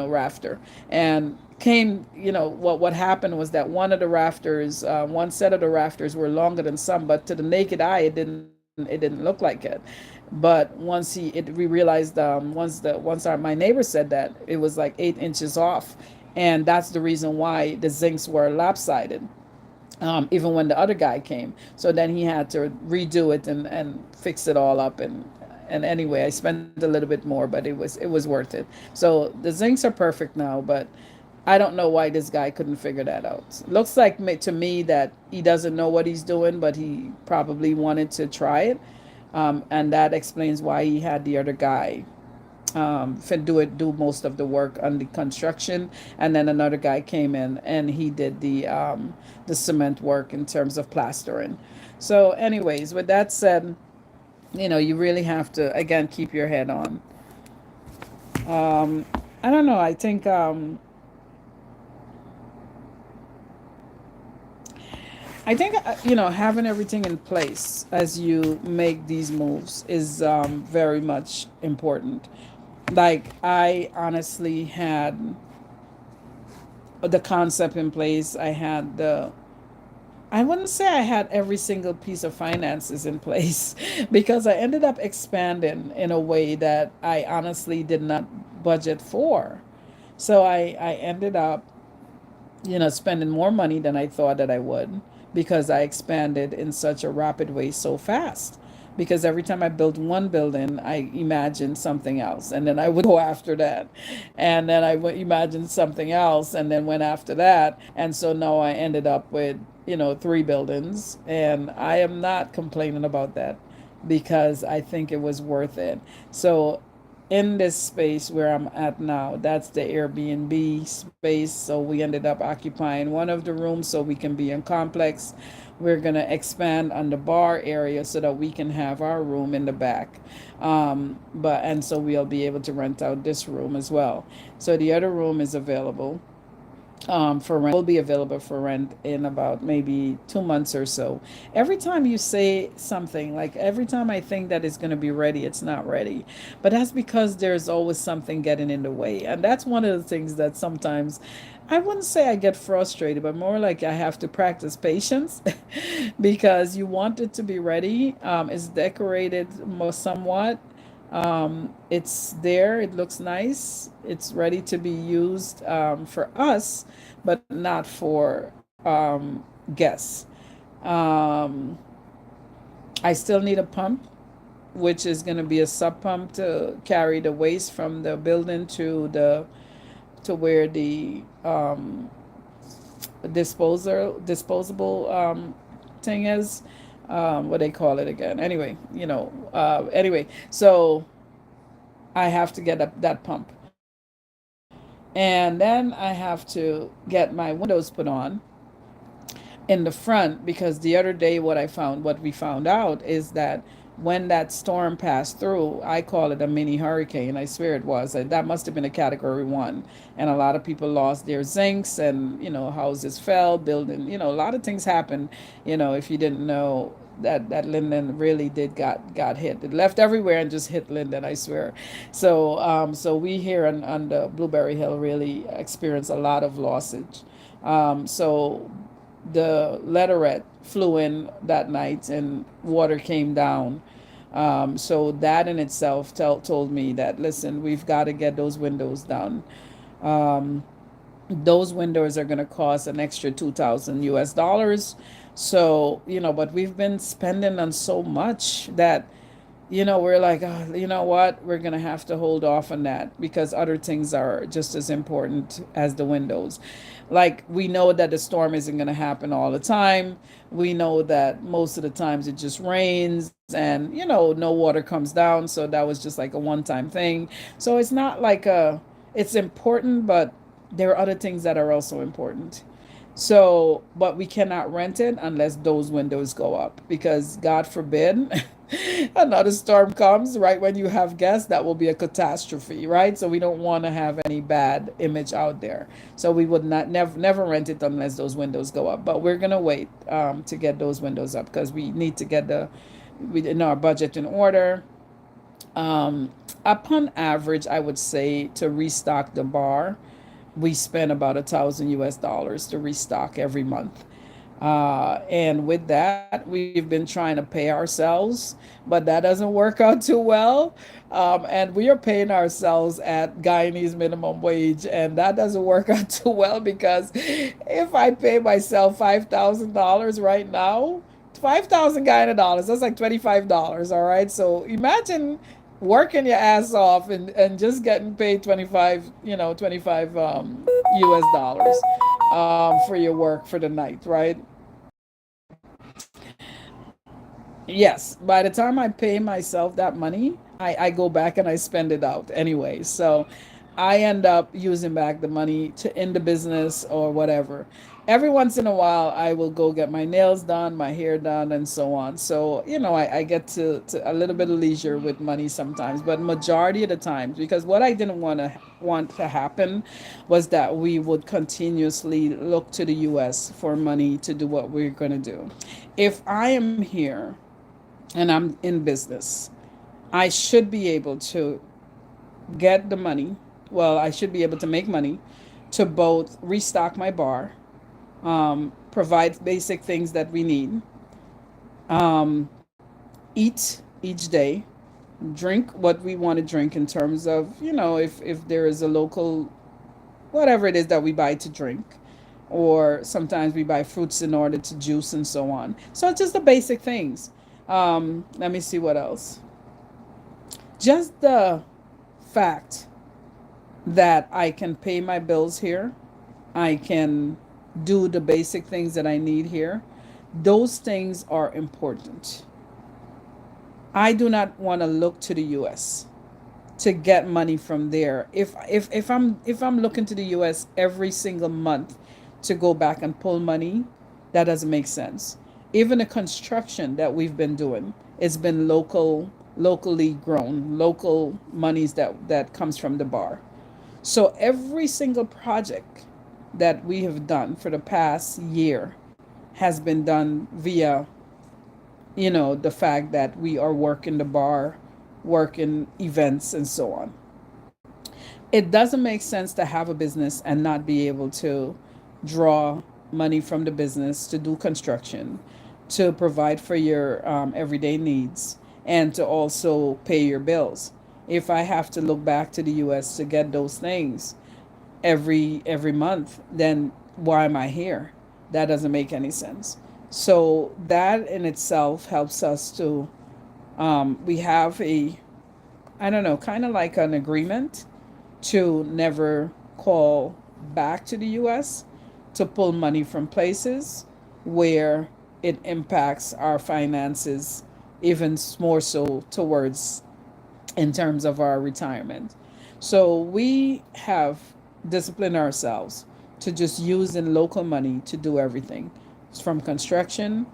rafter. And came, what happened was that one of the rafters, one set of the rafters were longer than some, but to the naked eye, it didn't look like it. But we realized, my neighbor said that it was like 8 inches off, and that's the reason why the zincs were lopsided, even when the other guy came. So then he had to redo it and fix it all up. And anyway, I spent a little bit more, but it was worth it. So the zincs are perfect now, but I don't know why this guy couldn't figure that out. Looks like to me that he doesn't know what he's doing, but he probably wanted to try it, and that explains why he had the other guy do most of the work on the construction, and then another guy came in and he did the cement work in terms of plastering. So, anyways, with that said, you really have to again keep your head on. I don't know. I think having everything in place as you make these moves is very much important. Like, I honestly had the concept in place. I wouldn't say I had every single piece of finances in place because I ended up expanding in a way that I honestly did not budget for. So I ended up spending more money than I thought that I would, because I expanded in such a rapid way so fast. Because every time I built one building, I imagined something else, and then I would go after that, and then I would imagine something else, and then went after that, and so now I ended up with three buildings, and I am not complaining about that because I think it was worth it. So in this space where I'm at now, that's the Airbnb space. So we ended up occupying one of the rooms so we can be in complex. We're gonna expand on the bar area so that we can have our room in the back. But and so we'll be able to rent out this room as well. So the other room is available for rent, will be available for rent in about maybe 2 months or so. Every time you say something, like every time I think that it's going to be ready, it's not ready. But that's because there's always something getting in the way. And that's one of the things that sometimes I wouldn't say I get frustrated, but more like I have to practice patience because you want it to be ready. It's decorated somewhat. It's there, it looks nice, it's ready to be used for us, but not for guests. Um, I still need a pump, which is going to be a sub pump to carry the waste from the building to where the disposable thing is. What they call it again? Anyway, anyway, so I have to get that pump. And then I have to get my windows put on in the front because the other day what we found out is that when that storm passed through, I call it a mini hurricane. I swear it was. That must have been a category 1. And a lot of people lost their zincs and, houses fell, building, a lot of things happened, if you didn't know that Linden really did got hit. It left everywhere and just hit Linden, I swear. So we here on the Blueberry Hill really experienced a lot of losses. So the letteret flew in that night and water came down. So that in itself told me that, listen, we've got to get those windows done. Um, those windows are going to cost an extra 2,000 US dollars. So, but we've been spending on so much that we're like, oh, you know what? We're going to have to hold off on that because other things are just as important as the windows. Like, we know that the storm isn't going to happen all the time. We know that most of the times it just rains and, no water comes down. So that was just like a one time thing. So it's not like it's important, but there are other things that are also important. So, but we cannot rent it unless those windows go up because God forbid another storm comes right when you have guests, that will be a catastrophe, right? So we don't want to have any bad image out there. So we would not never rent it unless those windows go up. But we're gonna wait to get those windows up because we need to get in our budget in order. Um, Upon average, I would say to restock the bar, we spend about 1,000 US dollars to restock every month. And with that, we've been trying to pay ourselves, but that doesn't work out too well. And we are paying ourselves at Guyanese minimum wage, and that doesn't work out too well because if I pay myself $5,000 right now, 5,000 Guyana dollars, that's like $25. All right. So imagine working your ass off and just getting paid 25 US dollars for your work for the night, right? Yes, by the time I pay myself that money, I go back and I spend it out anyway. So I end up using back the money to in the business or whatever. Every once in a while, I will go get my nails done, my hair done, and so on. So, I get to a little bit of leisure with money sometimes, but majority of the times, because what I didn't want to happen was that we would continuously look to the US for money to do what we're going to do. If I am here and I'm in business, I should be able to get the money. Well, I should be able to make money to both restock my bar, provide basic things that we need, um, eat each day, drink what we want to drink in terms of, if there is a local, whatever it is that we buy to drink. Or sometimes we buy fruits in order to juice and so on. So it's just the basic things. Let me see what else. Just the fact that I can pay my bills here, I can do the basic things that I need here. Those things are important. I do not want to look to the US. to get money from there. If I'm looking to the US every single month to go back and pull money, that doesn't make sense. Even the construction that we've been doing, it's been locally grown, local monies that comes from the bar. So every single project that we have done for the past year has been done via, the fact that we are working the bar, working events, and so on. It doesn't make sense to have a business and not be able to draw money from the business to do construction, to provide for your everyday needs, and to also pay your bills. If I have to look back to the US to get those things every month, then why am I here? That doesn't make any sense. So that in itself helps us to, we have a, I don't know, kind of like an agreement to never call back to the US to pull money from places where it impacts our finances even more so towards, in terms of our retirement. So we have disciplined ourselves to just using local money to do everything. It's from construction,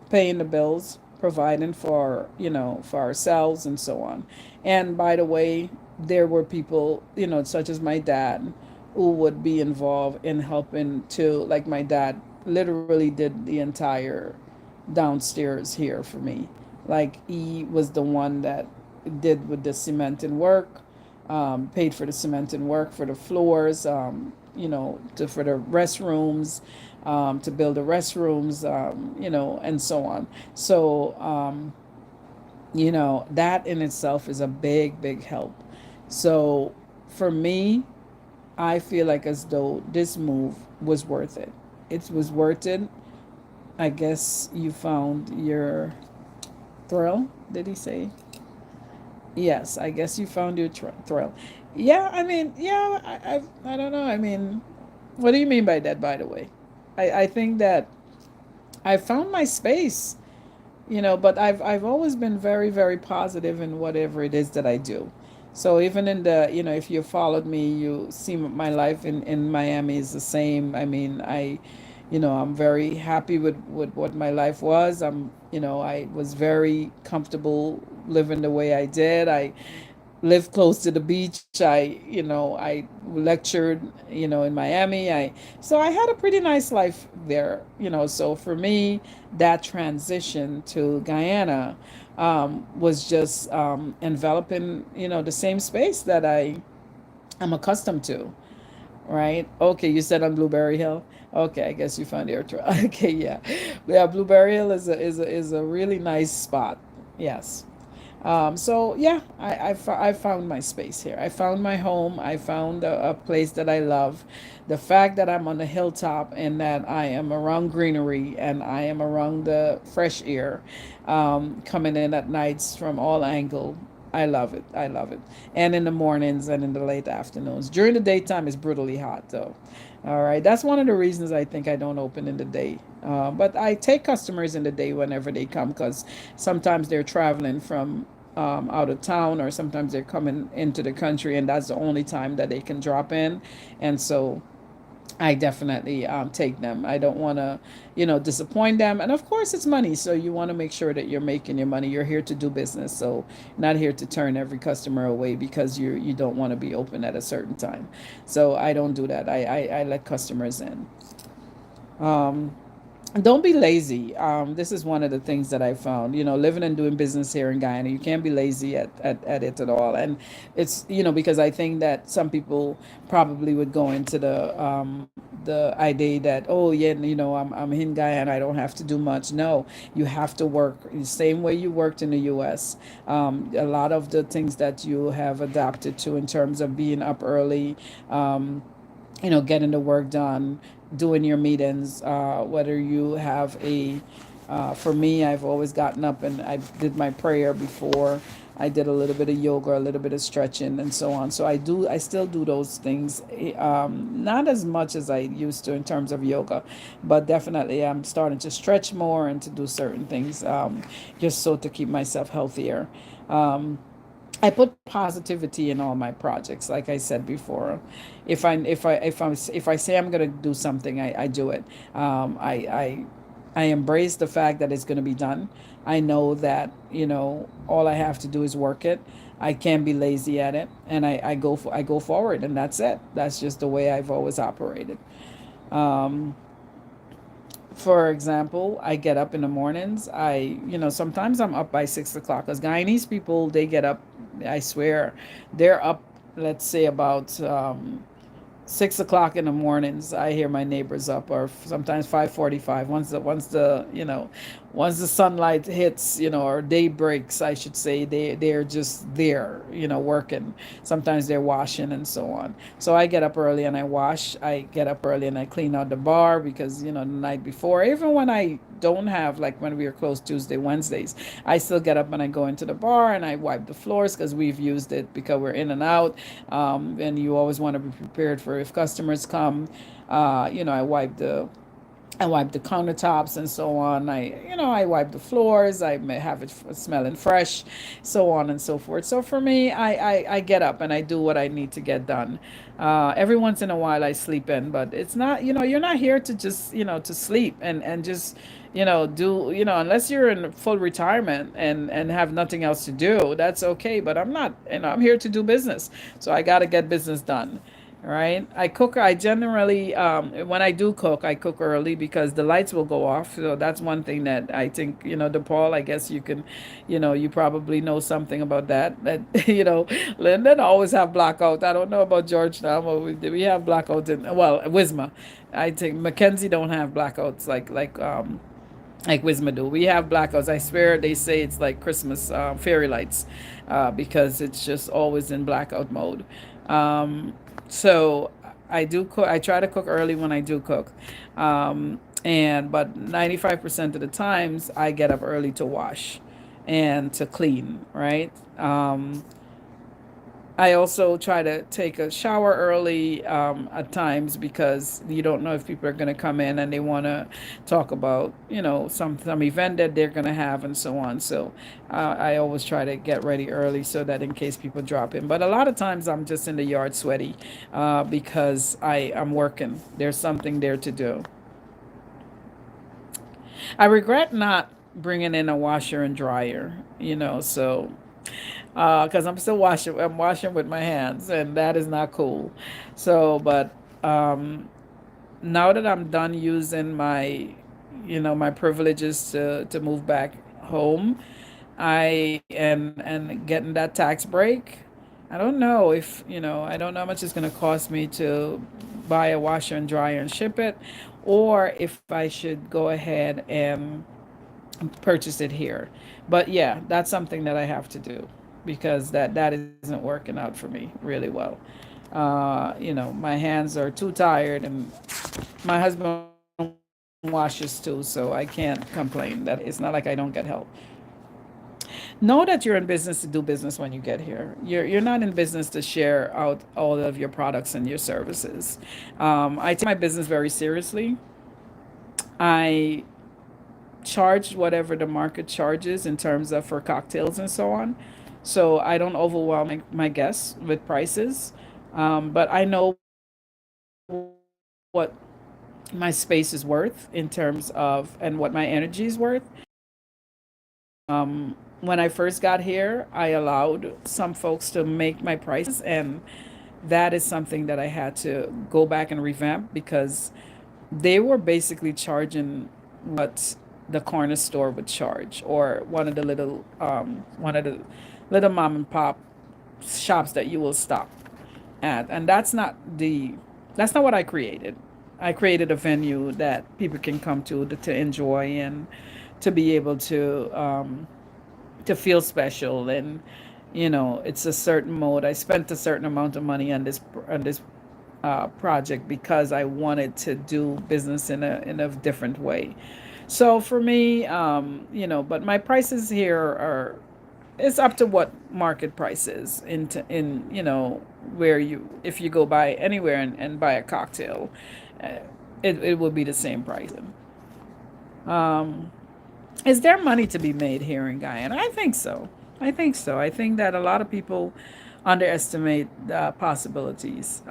paying the bills, providing for, for ourselves and so on. And by the way, there were people, such as my dad, who would be involved in helping to, like, my dad literally did the entire downstairs here for me. Like, he was the one that did with the cement and work, paid for the cement and work for the floors, for the restrooms, to build the restrooms, and so on. So, that in itself is a big, big help. So for me, I feel like as though this move was worth it. It was worth it. I guess you found your thrill, did he say? Yes, I guess you found your thrill. Yeah, I mean, yeah, I don't know. I mean, what do you mean by that, by the way? I think that I found my space, but I've always been very, very positive in whatever it is that I do. So even in the, if you followed me, you see my life in Miami is the same. I mean, I'm very happy with what my life was. I was very comfortable living the way I did. I lived close to the beach. I lectured, in Miami. So I had a pretty nice life there. So for me, that transition to Guyana was just enveloping, the same space that I am accustomed to. Right? Okay, you said on Blueberry Hill. Okay, I guess you found the air trail. Okay, yeah, yeah. Blueberry Hill is a really nice spot. Yes. So yeah, I found my space here. I found my home. I found a place that I love. The fact that I'm on the hilltop and that I am around greenery and I am around the fresh air, coming in at nights from all angle. I love it. I love it. And in the mornings and in the late afternoons. During the daytime, it's brutally hot though. All right, that's one of the reasons I think I don't open in the day. But I take customers in the day whenever they come because sometimes they're traveling from out of town or sometimes they're coming into the country and that's the only time that they can drop in. And so I definitely take them. I don't want to, disappoint them. And of course, it's money. So you want to make sure that you're making your money. You're here to do business. So not here to turn every customer away because you don't want to be open at a certain time. So I don't do that. I let customers in. Um, don't be lazy. This is one of the things that I found. Living and doing business here in Guyana, you can't be lazy at it at all. And it's, because I think that some people probably would go into the idea that, oh yeah, I'm in Guyana, I don't have to do much. No, you have to work the same way you worked in the U.S. A lot of the things that you have adapted to in terms of being up early, getting the work done, doing your meetings, whether you have for me, I've always gotten up and I did my prayer before. I did a little bit of yoga, a little bit of stretching, and so on. So I still do those things, not as much as I used to in terms of yoga, but definitely I'm starting to stretch more and to do certain things, just so to keep myself healthier. Um, I put positivity in all my projects. Like I said before, if I say I'm gonna do something, I do it. I embrace the fact that it's gonna be done. I know that all I have to do is work it. I can't be lazy at it, and I go forward, and that's it. That's just the way I've always operated. Um, for example, I get up in the mornings. Sometimes I'm up by 6 o'clock. Because Guyanese people, they get up, I swear, they're up, let's say about 6 o'clock in the mornings. I hear my neighbors up, or sometimes 5:45. Once the sunlight hits, or day breaks, I should say, they're just there, working. Sometimes they're washing and so on. So I get up early and I wash. I get up early and I clean out the bar because the night before, even when I don't have, like when we are closed Tuesday, Wednesdays, I still get up and I go into the bar and I wipe the floors because we've used it because we're in and out. And you always want to be prepared for if customers come. I wipe the countertops and so on. I wipe the floors. I may have it smelling fresh, so on and so forth. So for me, I get up and I do what I need to get done. Every once in a while, I sleep in, but it's not, you're not here to just, to sleep and just, unless you're in full retirement and have nothing else to do, that's okay. But I'm not, I'm here to do business. So I got to get business done. Right. I cook. I generally, when I do cook, I cook early because the lights will go off. So that's one thing that I think, DePaul, I guess you can, you probably know something about that. That, Linden always have blackout. I don't know about Georgetown, but we have blackout in, well, Wisma. I think Mackenzie don't have blackouts like Wisma do. We have blackouts. I swear they say it's like Christmas fairy lights because it's just always in blackout mode. Um, so I do cook. I try to cook early when I do cook, and but 95% of the times I get up early to wash and to clean. Right. I also try to take a shower early at times because you don't know if people are going to come in and they want to talk about, some event that they're going to have and so on. So I always try to get ready early so that in case people drop in. But a lot of times I'm just in the yard sweaty because I'm working. There's something there to do. I regret not bringing in a washer and dryer, so because I'm still washing. I'm washing with my hands, and that is not cool. So, but um, now that I'm done using my privileges to move back home, and getting that tax break. I don't know if I don't know how much it's going to cost me to buy a washer and dryer and ship it, or if I should go ahead and purchase it here. But yeah, that's something that I have to do because that isn't working out for me really well. My hands are too tired, and my husband washes too, so I can't complain. That it's not like I don't get help. Know that you're in business to do business when you get here. You're not in business to share out all of your products and your services. I take my business very seriously. I charge whatever the market charges in terms of for cocktails and so on. So I don't overwhelm my guests with prices. But I know what my space is worth in terms of and what my energy is worth. When I first got here, I allowed some folks to make my prices, and that is something that I had to go back and revamp because they were basically charging what the corner store would charge, or one of the little mom and pop shops that you will stop at, and that's not what I created. I created a venue that people can come to enjoy and to be able to feel special, and it's a certain mode. I spent a certain amount of money on this project because I wanted to do business in a different way. So for me, but my prices here are it's up to what market price is in where you if you go buy anywhere and buy a cocktail, uh, it will be the same price. Um, is there money to be made here in Guyana? I think so. I think so. I think that a lot of people underestimate the possibilities.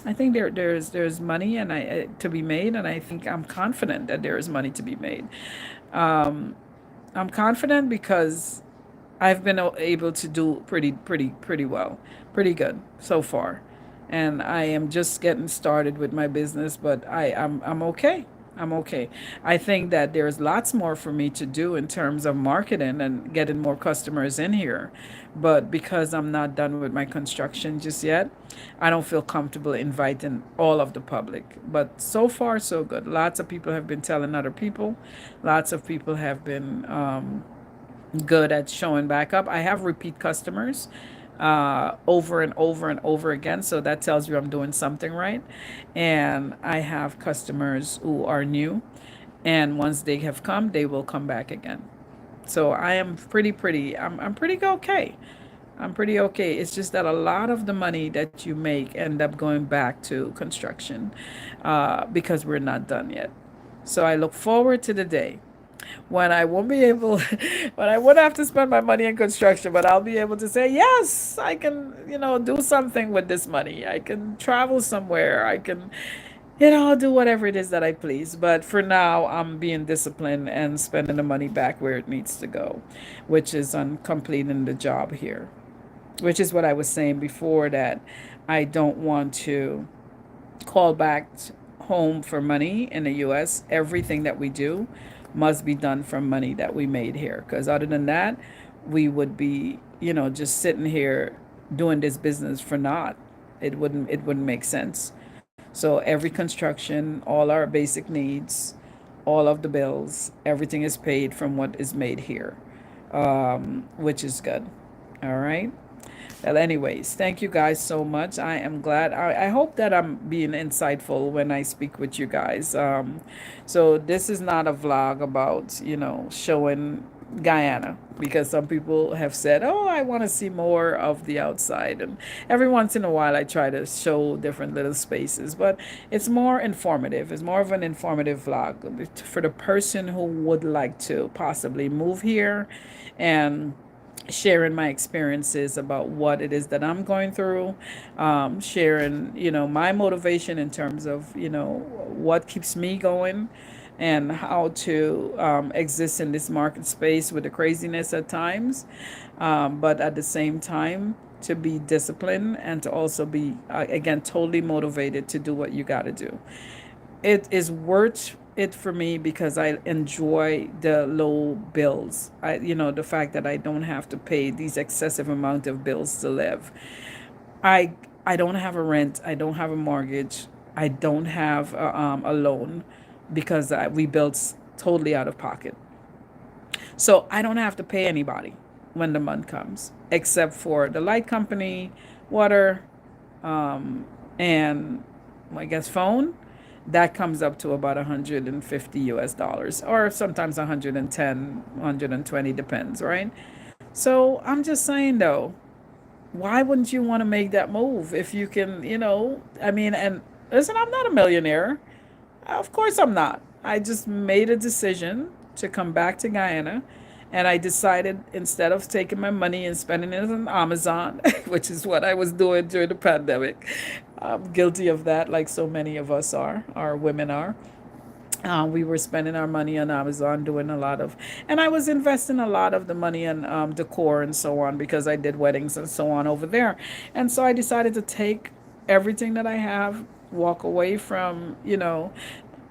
I think there's money and to be made, and I think I'm confident that there is money to be made. Um, I'm confident because I've been able to do pretty well, pretty good so far, and I am just getting started with my business. But I'm okay. I'm okay. I think that there's lots more for me to do in terms of marketing and getting more customers in here, but because I'm not done with my construction just yet, I don't feel comfortable inviting all of the public. But so far so good. Lots of people have been telling other people. Lots of people have been good at showing back up. I have repeat customers over and over and over again, so that tells you I'm doing something right. And I have customers who are new, and once they have come, they will come back again. So I am I'm pretty okay. I'm pretty okay. It's just that a lot of the money that you make end up going back to construction because we're not done yet. So I look forward to the day when I won't be able, when I won't have to spend my money in construction, but I'll be able to say, yes, I can, do something with this money. I can travel somewhere. I can, do whatever it is that I please. But for now, I'm being disciplined and spending the money back where it needs to go, which is on completing the job here, which is what I was saying before that I don't want to call back home for money in the US. Everything that we do must be done from money that we made here. Because other than that, we would be, just sitting here doing this business for naught. It wouldn't make sense. So every construction, all our basic needs, all of the bills, everything is paid from what is made here, which is good. All right. Well, anyways, thank you guys so much. I am glad. I hope that I'm being insightful when I speak with you guys. So this is not a vlog about, showing Guyana because some people have said, "Oh, I want to see more of the outside." And every once in a while, I try to show different little spaces, but it's more informative. It's more of an informative vlog for the person who would like to possibly move here and sharing my experiences about what it is that I'm going through, sharing, my motivation in terms of, what keeps me going and how to exist in this market space with the craziness at times, but at the same time, to be disciplined and to also be, again, totally motivated to do what you got to do. It is worth it for me because I enjoy the low bills. The fact that I don't have to pay these excessive amount of bills to live. I I don't have a rent. I don't have a mortgage. I don't have a loan because we built totally out of pocket. So I don't have to pay anybody when the month comes, except for the light company, water, um, and I guess phone. That comes up to about 150 US dollars, or sometimes 110, 120, depends, right? So I'm just saying though, why wouldn't you want to make that move if you can, I mean, and listen, I'm not a millionaire. Of course, I'm not. I just made a decision to come back to Guyana. And I decided instead of taking my money and spending it on Amazon, which is what I was doing during the pandemic, I'm guilty of that, like so many of us are, our women are. We were spending our money on Amazon, doing a lot of, and I was investing a lot of the money in decor and so on because I did weddings and so on over there. And so I decided to take everything that I have, walk away from,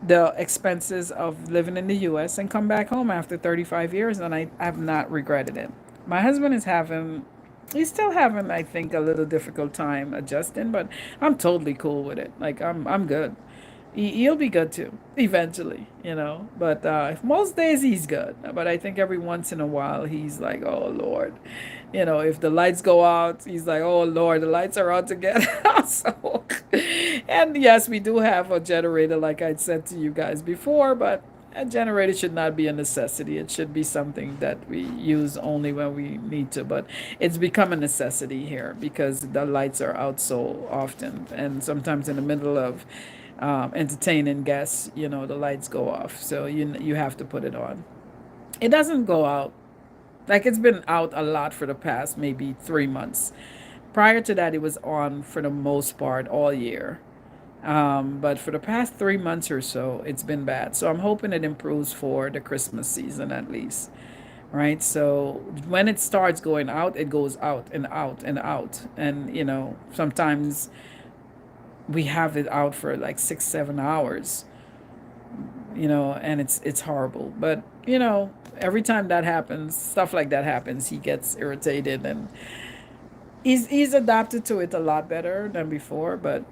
the expenses of living in the US and come back home after 35 years, and I have not regretted it. My husband is having, he's still having, I think, a little difficult time adjusting, but I'm totally cool with it. Like I'm good. He'll be good too eventually, but most days he's good, but I think every once in a while he's like, oh Lord, if the lights go out, he's like, oh Lord, the lights are out again. So, and yes, we do have a generator like I said to you guys before, but a generator should not be a necessity. It should be something that we use only when we need to, but it's become a necessity here because the lights are out so often, and sometimes in the middle of entertaining guests, the lights go off, so you have to put it on. It doesn't go out Like it's been out a lot for the past maybe 3 months. Prior to that, it was on for the most part all year. But for the past 3 months or so, it's been bad. So I'm hoping it improves for the Christmas season at least. Right. So when it starts going out, it goes out and out and out. And, sometimes we have it out for like 6, 7 hours, and it's horrible. But, every time that happens, stuff like that happens, he gets irritated and he's adapted to it a lot better than before, but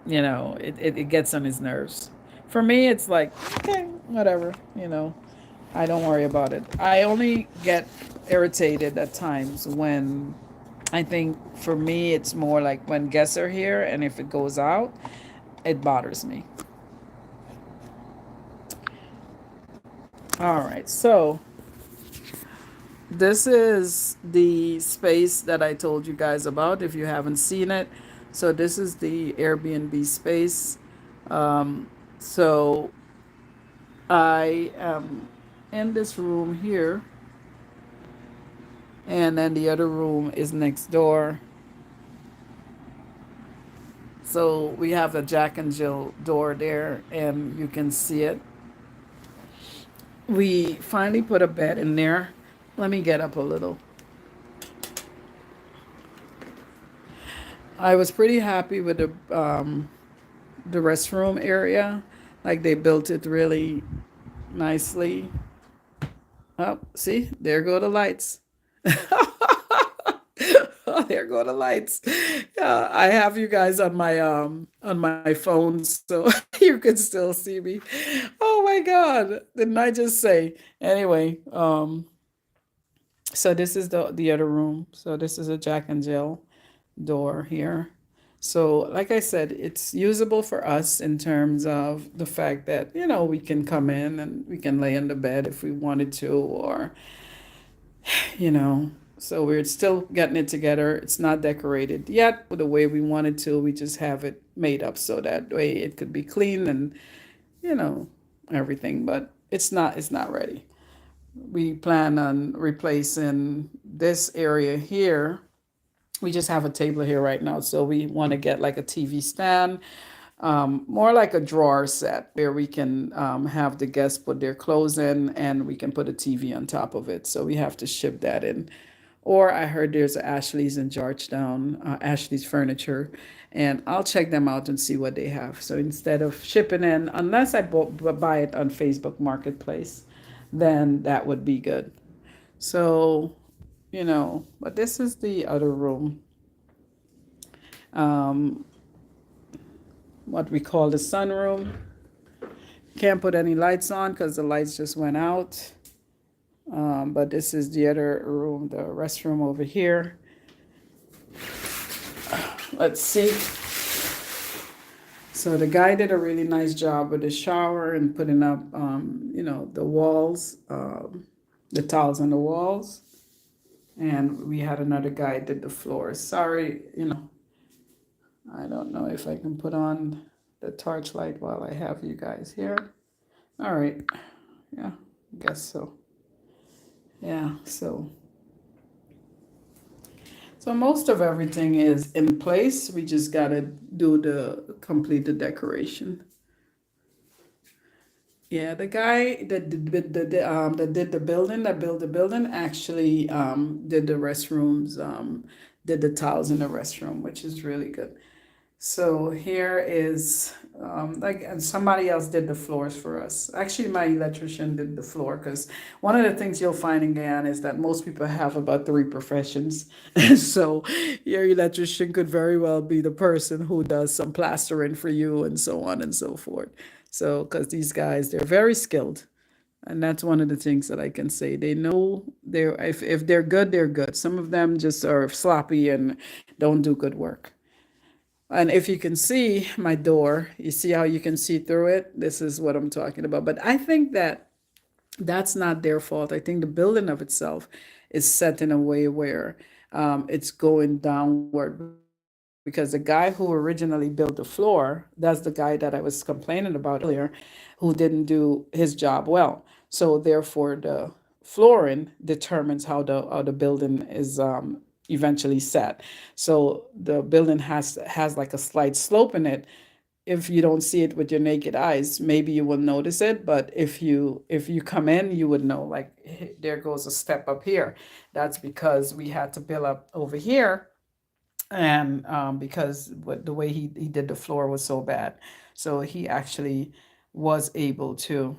it gets on his nerves. For me, it's like, okay, whatever, I don't worry about it. I only get irritated at times when I think for me, it's more like when guests are here and if it goes out, it bothers me. All right, so this is the space that I told you guys about if you haven't seen it. So, this is the Airbnb space. So, I am in this room here, and then the other room is next door. So, we have a Jack and Jill door there, and you can see it. We finally put a bed in there. Let me get up a little. I was pretty happy with the restroom area. Like they built it really nicely. Oh, see, there go the lights. Oh, there go the lights. I have you guys on my phone, so you can still see me. Oh my God! Didn't I just say? Anyway, so this is the other room. So this is a Jack and Jill door here. So, like I said, it's usable for us in terms of the fact that, we can come in and we can lay in the bed if we wanted to, or, you know, so we're still getting it together. It's not decorated yet the way we wanted to. We just have it made up so that way it could be clean and, you know, everything, but it's not ready. We plan on replacing this area here. We just have a table here right now, so we want to get like a TV stand, more like a drawer set where we can have the guests put their clothes in and we can put a TV on top of it. So we have to ship that in. Or I heard there's Ashley's in Georgetown, Ashley's Furniture, and I'll check them out and see what they have. So instead of shipping in, unless buy it on Facebook Marketplace, then that would be good. So, but this is the other room, um, what we call the sunroom. Can't put any lights on because the lights just went out. But this is the other room, the restroom over here. Let's see. So the guy did a really nice job with the shower and putting up, the walls, the tiles on the walls. And we had another guy did the floors. Sorry, I don't know if I can put on the torchlight while I have you guys here. All right. Yeah, I guess so. Yeah, so most of everything is in place. We just gotta do the complete the decoration. Yeah, the guy that did the building, that built the building, actually did the restrooms, did the tiles in the restroom, which is really good. So here is and somebody else did the floors for us. Actually, my electrician did the floor because one of the things you'll find in Guyana is that most people have about three professions. So your electrician could very well be the person who does some plastering for you and so on and so forth. So because these guys, they're very skilled. And that's one of the things that I can say. They know they're if they're good, they're good. Some of them just are sloppy and don't do good work. And if you can see my door, you see how you can see through it? This is what I'm talking about. But I think that that's not their fault. I think the building of itself is set in a way where it's going downward because the guy who originally built the floor, that's the guy that I was complaining about earlier, who didn't do his job well. So therefore, the flooring determines how the building is eventually set. So the building has like a slight slope in it. If you don't see it with your naked eyes, maybe you will notice it, but if you come in, you would know, like, "Hey, there goes a step up here." That's because we had to build up over here, and because the way he did the floor was so bad. So he actually was able to,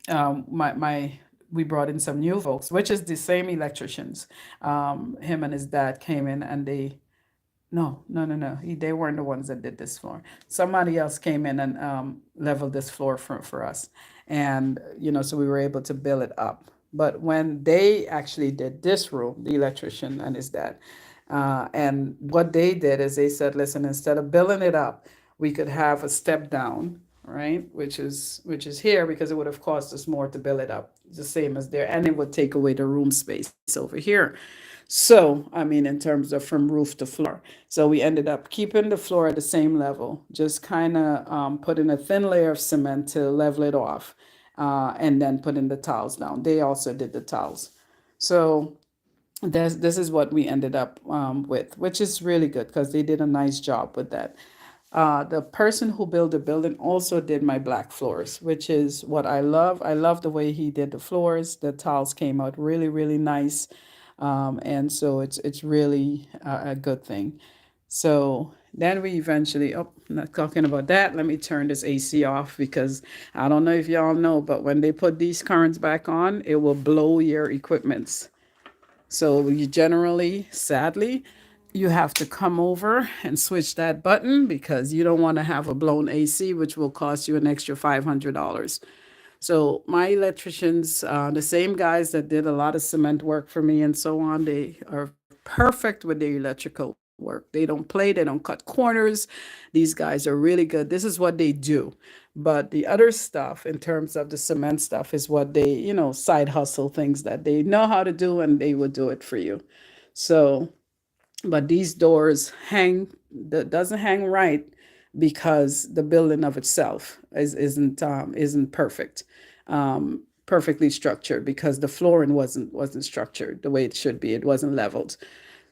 my we brought in some new folks, which is the same electricians. Him and his dad came in, and they no, no, no, no. They weren't the ones that did this floor. Somebody else came in and leveled this floor for us. And, so we were able to build it up. But when they actually did this room, the electrician and his dad, and what they did is they said, listen, instead of building it up, we could have a step down, right? Which is here, because it would have cost us more to build it up, the same as there, and it would take away the room space over here. So, I mean, in terms of from roof to floor. So we ended up keeping the floor at the same level, just kind of putting a thin layer of cement to level it off, and then putting the tiles down. They also did the tiles. So this is what we ended up with, which is really good because they did a nice job with that. The person who built the building also did my black floors, which is what I love. I love the way he did the floors. The tiles came out really, really nice, and so it's really a good thing. So then we eventually, oh, I'm not talking about that. Let me turn this AC off, because I don't know if y'all know, but when they put these currents back on, it will blow your equipments. So you generally, sadly, you have to come over and switch that button, because you don't want to have a blown AC, which will cost you an extra $500. So my electricians, the same guys that did a lot of cement work for me and so on, they are perfect with their electrical work. They don't play, they don't cut corners. These guys are really good. This is what they do. But the other stuff, in terms of the cement stuff, is what they, side hustle things that they know how to do, and they will do it for you. So, but these doors that doesn't hang right, because the building of itself isn't perfect, perfectly structured, because the flooring wasn't structured the way it should be. It wasn't leveled.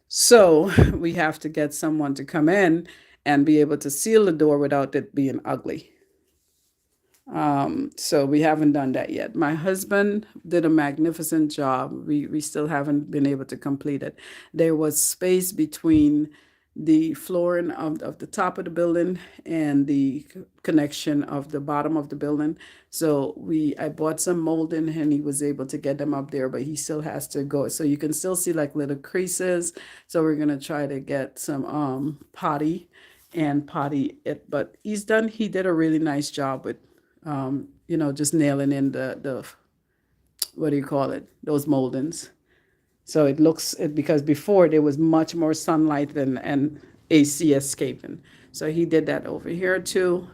So we have to get someone to come in and be able to seal the door without it being ugly. So we haven't done that yet. My husband did a magnificent job. We still haven't been able to complete it. There was space between the flooring of the top of the building and the connection of the bottom of the building. So I bought some molding, and he was able to get them up there, but he still has to go. So you can still see like little creases. So we're gonna try to get some potty it, but he did a really nice job with just nailing in the what do you call it, those moldings. So it looks it because before there was much more sunlight and AC escaping. So he did that over here too.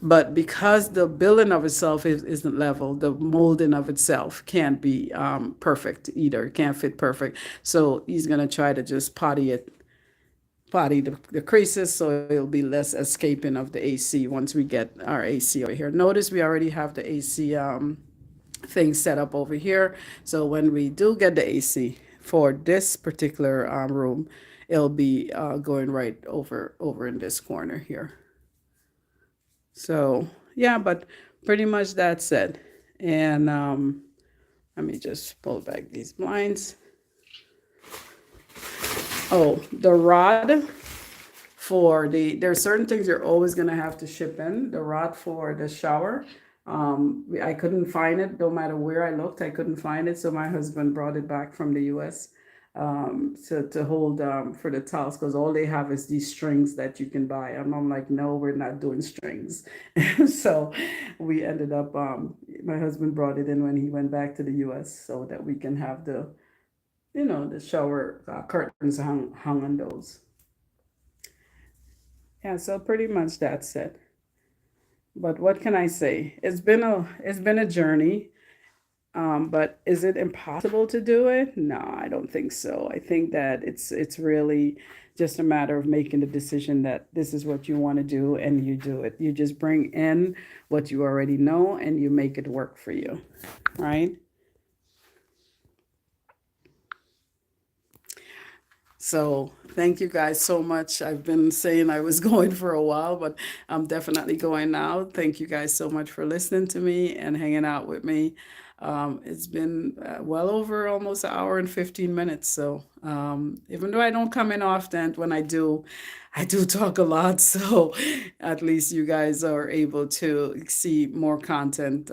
But because the building of itself isn't level, the molding of itself can't be perfect either. It can't fit perfect. So he's gonna try to just potty the creases, so it'll be less escaping of the AC once we get our AC over here. Notice we already have the AC thing set up over here. So when we do get the AC for this particular room, it'll be going right over in this corner here. So yeah, but pretty much that's it. And let me just pull back these blinds. Oh, the rod for there's certain things you're always going to have to ship in. The rod for the shower, I couldn't find it. No matter where I looked, I couldn't find it. So my husband brought it back from the US, to hold for the towels, because all they have is these strings that you can buy. And I'm like, no, we're not doing strings. So we ended up, my husband brought it in when he went back to the US, so that we can have the shower curtains hung on those. Yeah, so pretty much that's it. But what can I say? It's been a journey. But is it impossible to do it? No, I don't think so. I think that it's really just a matter of making the decision that this is what you want to do, and you do it. You just bring in what you already know, and you make it work for you, right? So thank you guys so much. I've been saying I was going for a while, but I'm definitely going now. Thank you guys so much for listening to me and hanging out with me. It's been well over almost an hour and 15 minutes. So even though I don't come in often, when I do talk a lot. So at least you guys are able to see more content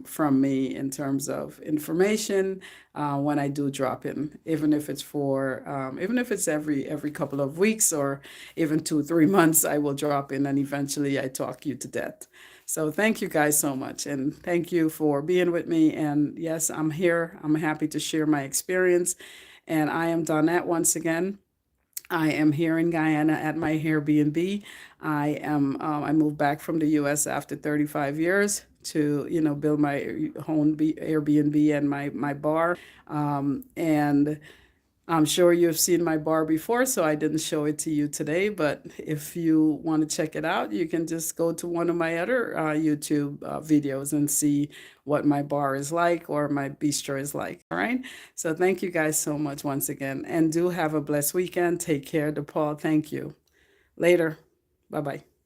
from me in terms of information when I do drop in, even if it's even if it's every couple of weeks or even 2 3 months, I will drop in and eventually I talk you to death. So thank you guys so much, and thank you for being with me. And yes, I'm here. I'm happy to share my experience. And I am Donette once again. I am here in Guyana at my Airbnb. I moved back from the U.S. after 35 years to build my own Airbnb and my bar. And I'm sure you've seen my bar before, so I didn't show it to you today. But if you want to check it out, you can just go to one of my other YouTube videos and see what my bar is like or my bistro is like. All right. So thank you guys so much once again. And do have a blessed weekend. Take care, DePaul. Thank you. Later. Bye bye.